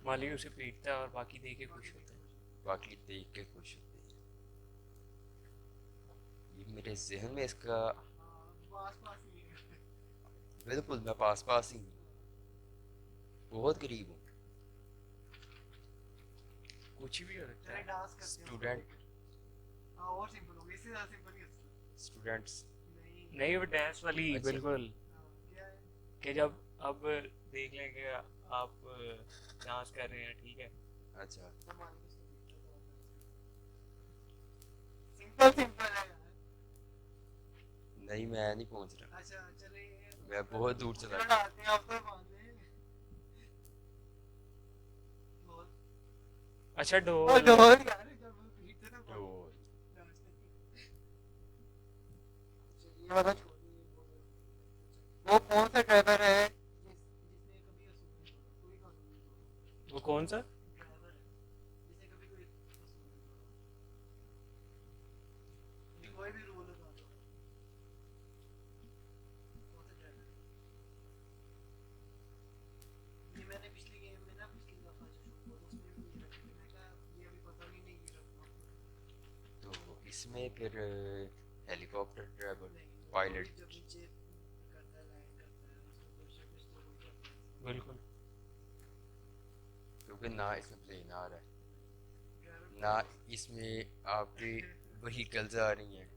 S3: मालिक उसे पीटता है और बाकी दे के
S1: बाकी
S3: खुश
S1: देख
S3: होते
S1: के
S3: हैं।
S1: खुश होते
S2: बाकी देख के खुश होते हैं। ये मेरे जहन में इसका
S1: हैं। हाँ, वो आस-पास ही है।
S2: बिल्कुल मैं पास पास ही हूँ, बहुत करीब हूँ।
S3: कुछ भी हो सकता
S1: चले
S3: है।
S1: डांस करते हैं
S2: स्टूडेंट
S1: हाँ और सिंपल हो गया इससे ज़्यादा सिंपल नहीं हो सकता
S2: स्टूडेंट्स
S1: नहीं
S3: नहीं, वो डांस वाली
S2: अच्छा।
S3: बिल्कुल,
S1: क्या है
S3: कि जब अब देख लें कि आप डांस कर रहे हैं, ठीक है,
S2: अच्छा
S1: हमारे को सिंपल सिंपल है यार
S2: नहीं मैं नहीं पहुंच रहा
S1: अच्छा चले
S2: मैं बहुत दूर चला
S1: चलो
S2: गया
S1: डालते हैं आप तो मान लें ढोल
S3: अच्छा
S1: और
S3: ढोल।
S1: ढोल यार जब वो बीट से ना
S2: तो
S1: ये वाला छोड़िए वो कौन सा ड्राइवर है जिसने कभी असूल नहीं तोड़ा कोई कानून नहीं तोड़ा
S3: वो कौन सा?
S1: ड्राइवर है जिसने कभी कोई असूल नहीं तोड़ा कोई भी रूल लगा दो कौन सा ड्राइवर ये मैंने पिछली गेम में ना पिछली दफा जो शूट हुआ उसमें भी ये रखा मैं कहा ये अभी पता नहीं ये रखना
S2: तो इसमें फिर हेलीकॉप्टर ड्राइवर
S1: नहीं
S2: पायलट
S1: जब नीचे करता है लैंड करता है उसमें कुछ ना कुछ तो वही करता है
S3: बिल्कुल।
S2: क्योंकि ना इसमें प्लेन आ रहा है
S1: ड्राइवर
S2: ना इसमें आपकी व्हीकल्स आ रही हैं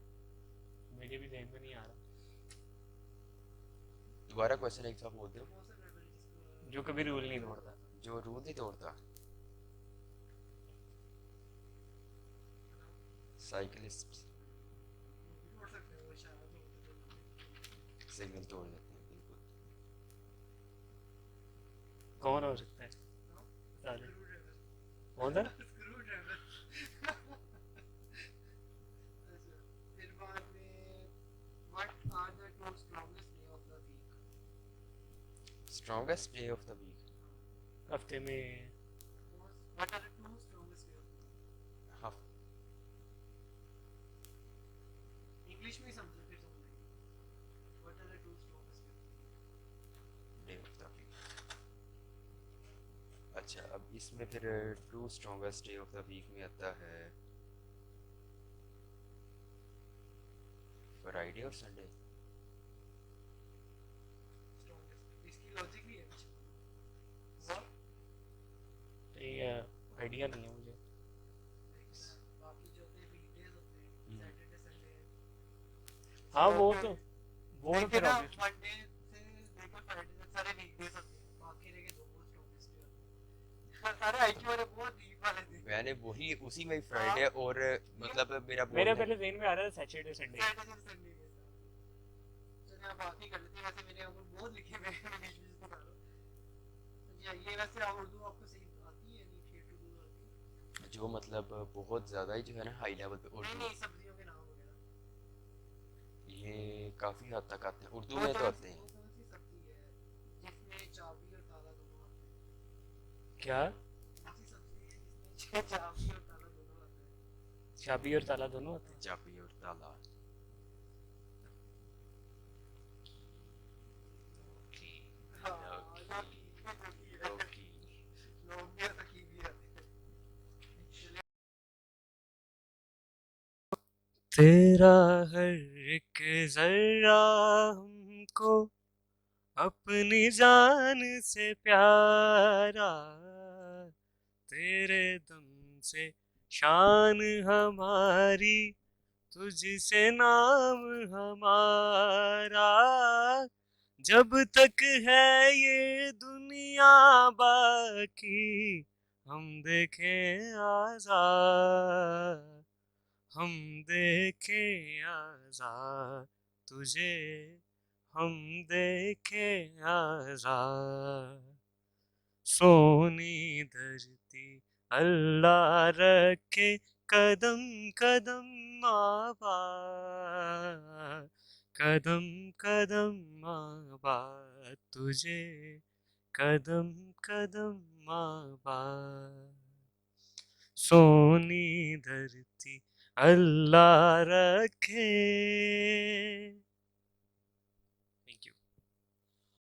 S3: मेरे भी ध्यान में नहीं आ रहा।
S2: दोबारा क्वेश्चन एक साथ बोल दो
S1: कौन सा ड्राइवर है जिसको
S3: जो कभी रूल नहीं तोड़ता।
S2: जो रूल नहीं तोड़ता साइकिलिस्ट
S1: तोड़ सकते हैं वो इशारा तो होता
S2: सिग्नल तोड़ देते हैं बिल्कुल
S3: कौन हो सकता है?
S1: है
S3: साले
S1: स्क्रू ड्राइवर
S3: कौन था?
S1: स्क्रू ड्राइवर अच्छा फिर बाद में what are the two strongest day of the week
S2: strongest day of the week
S3: हफ्ते में
S1: what are the two strongest day of
S2: half
S1: English में समझो फिर समझेंगे what are the two strongest
S2: day of the week अच्छा अब इसमें फिर two strongest day of the week में आता है फ्राइडे और संडे
S1: स्ट्रॉन्गेस्ट इसकी लॉजिक भी है कुछ
S3: ये आइडिया नहीं है मुझे।
S1: बाकी जो होते हैं वीकडेज होते हैं सैटरडे संडे
S3: हाँ वो तो फिर
S1: ना
S3: obviously-
S1: मंडे से लेकर फ्राइडे तक सारे वीकडेज होते हैं बाकी रह गए दो स्ट्रॉन्गेस्ट डे होते हैं सारे आईक्यू वाले बहुत डीप वाले थे
S2: मैंने वही उसी में फ्राइडे और मतलब मेरा
S3: मेरे
S2: बोलने
S3: पहले ध्यान में आ रहा था सैटरडे संडे।
S1: सैटरडे संडे के साथ चलिए आप बात ही कर लेते हैं वैसे मेरे ऊपर बहुत लिखे हुए हैं मैंने इंग्लिश में कहा ये वैसे आप उर्दू आपको सही आती है नहीं ठीक टू डू आती है
S2: जो मतलब बहुत ज़्यादा ही जो है ना हाई लेवल पे
S1: नहीं
S2: उर्दू
S1: नहीं सब्जियों के नाम वगैरह
S2: ये काफ़ी हद तक आते हैं उर्दू
S1: वो
S2: में तो
S1: कौन
S2: आते
S1: सी
S2: हैं
S1: वो कौन सी सब्जी है जिसमें चाबी और ताला दोनों आते हैं
S3: क्या?
S1: कौन सी सब्जी है जिसमें चाबी और ताला दोनों आते हैं
S3: चाबी और ताला दोनों होते हैं?
S2: चाबी और ताला
S1: हाँ
S2: लौकी लौकी
S1: लोग भी सकी भी आते हैं
S3: तेरा हर एक जर्रा हमको अपनी जान से प्यारा, तेरे दम से शान हमारी, तुझसे नाम हमारा, जब तक है ये दुनिया बाकी हम देखें आजाद, हम देखें आजाद तुझे, हम देखें आजाद, सोनी धरती अल्लाह रखे कदम कदम आबाद, कदम कदम आबाद तुझे, कदम कदम आबाद, सोनी धरती अल्लाह रखे।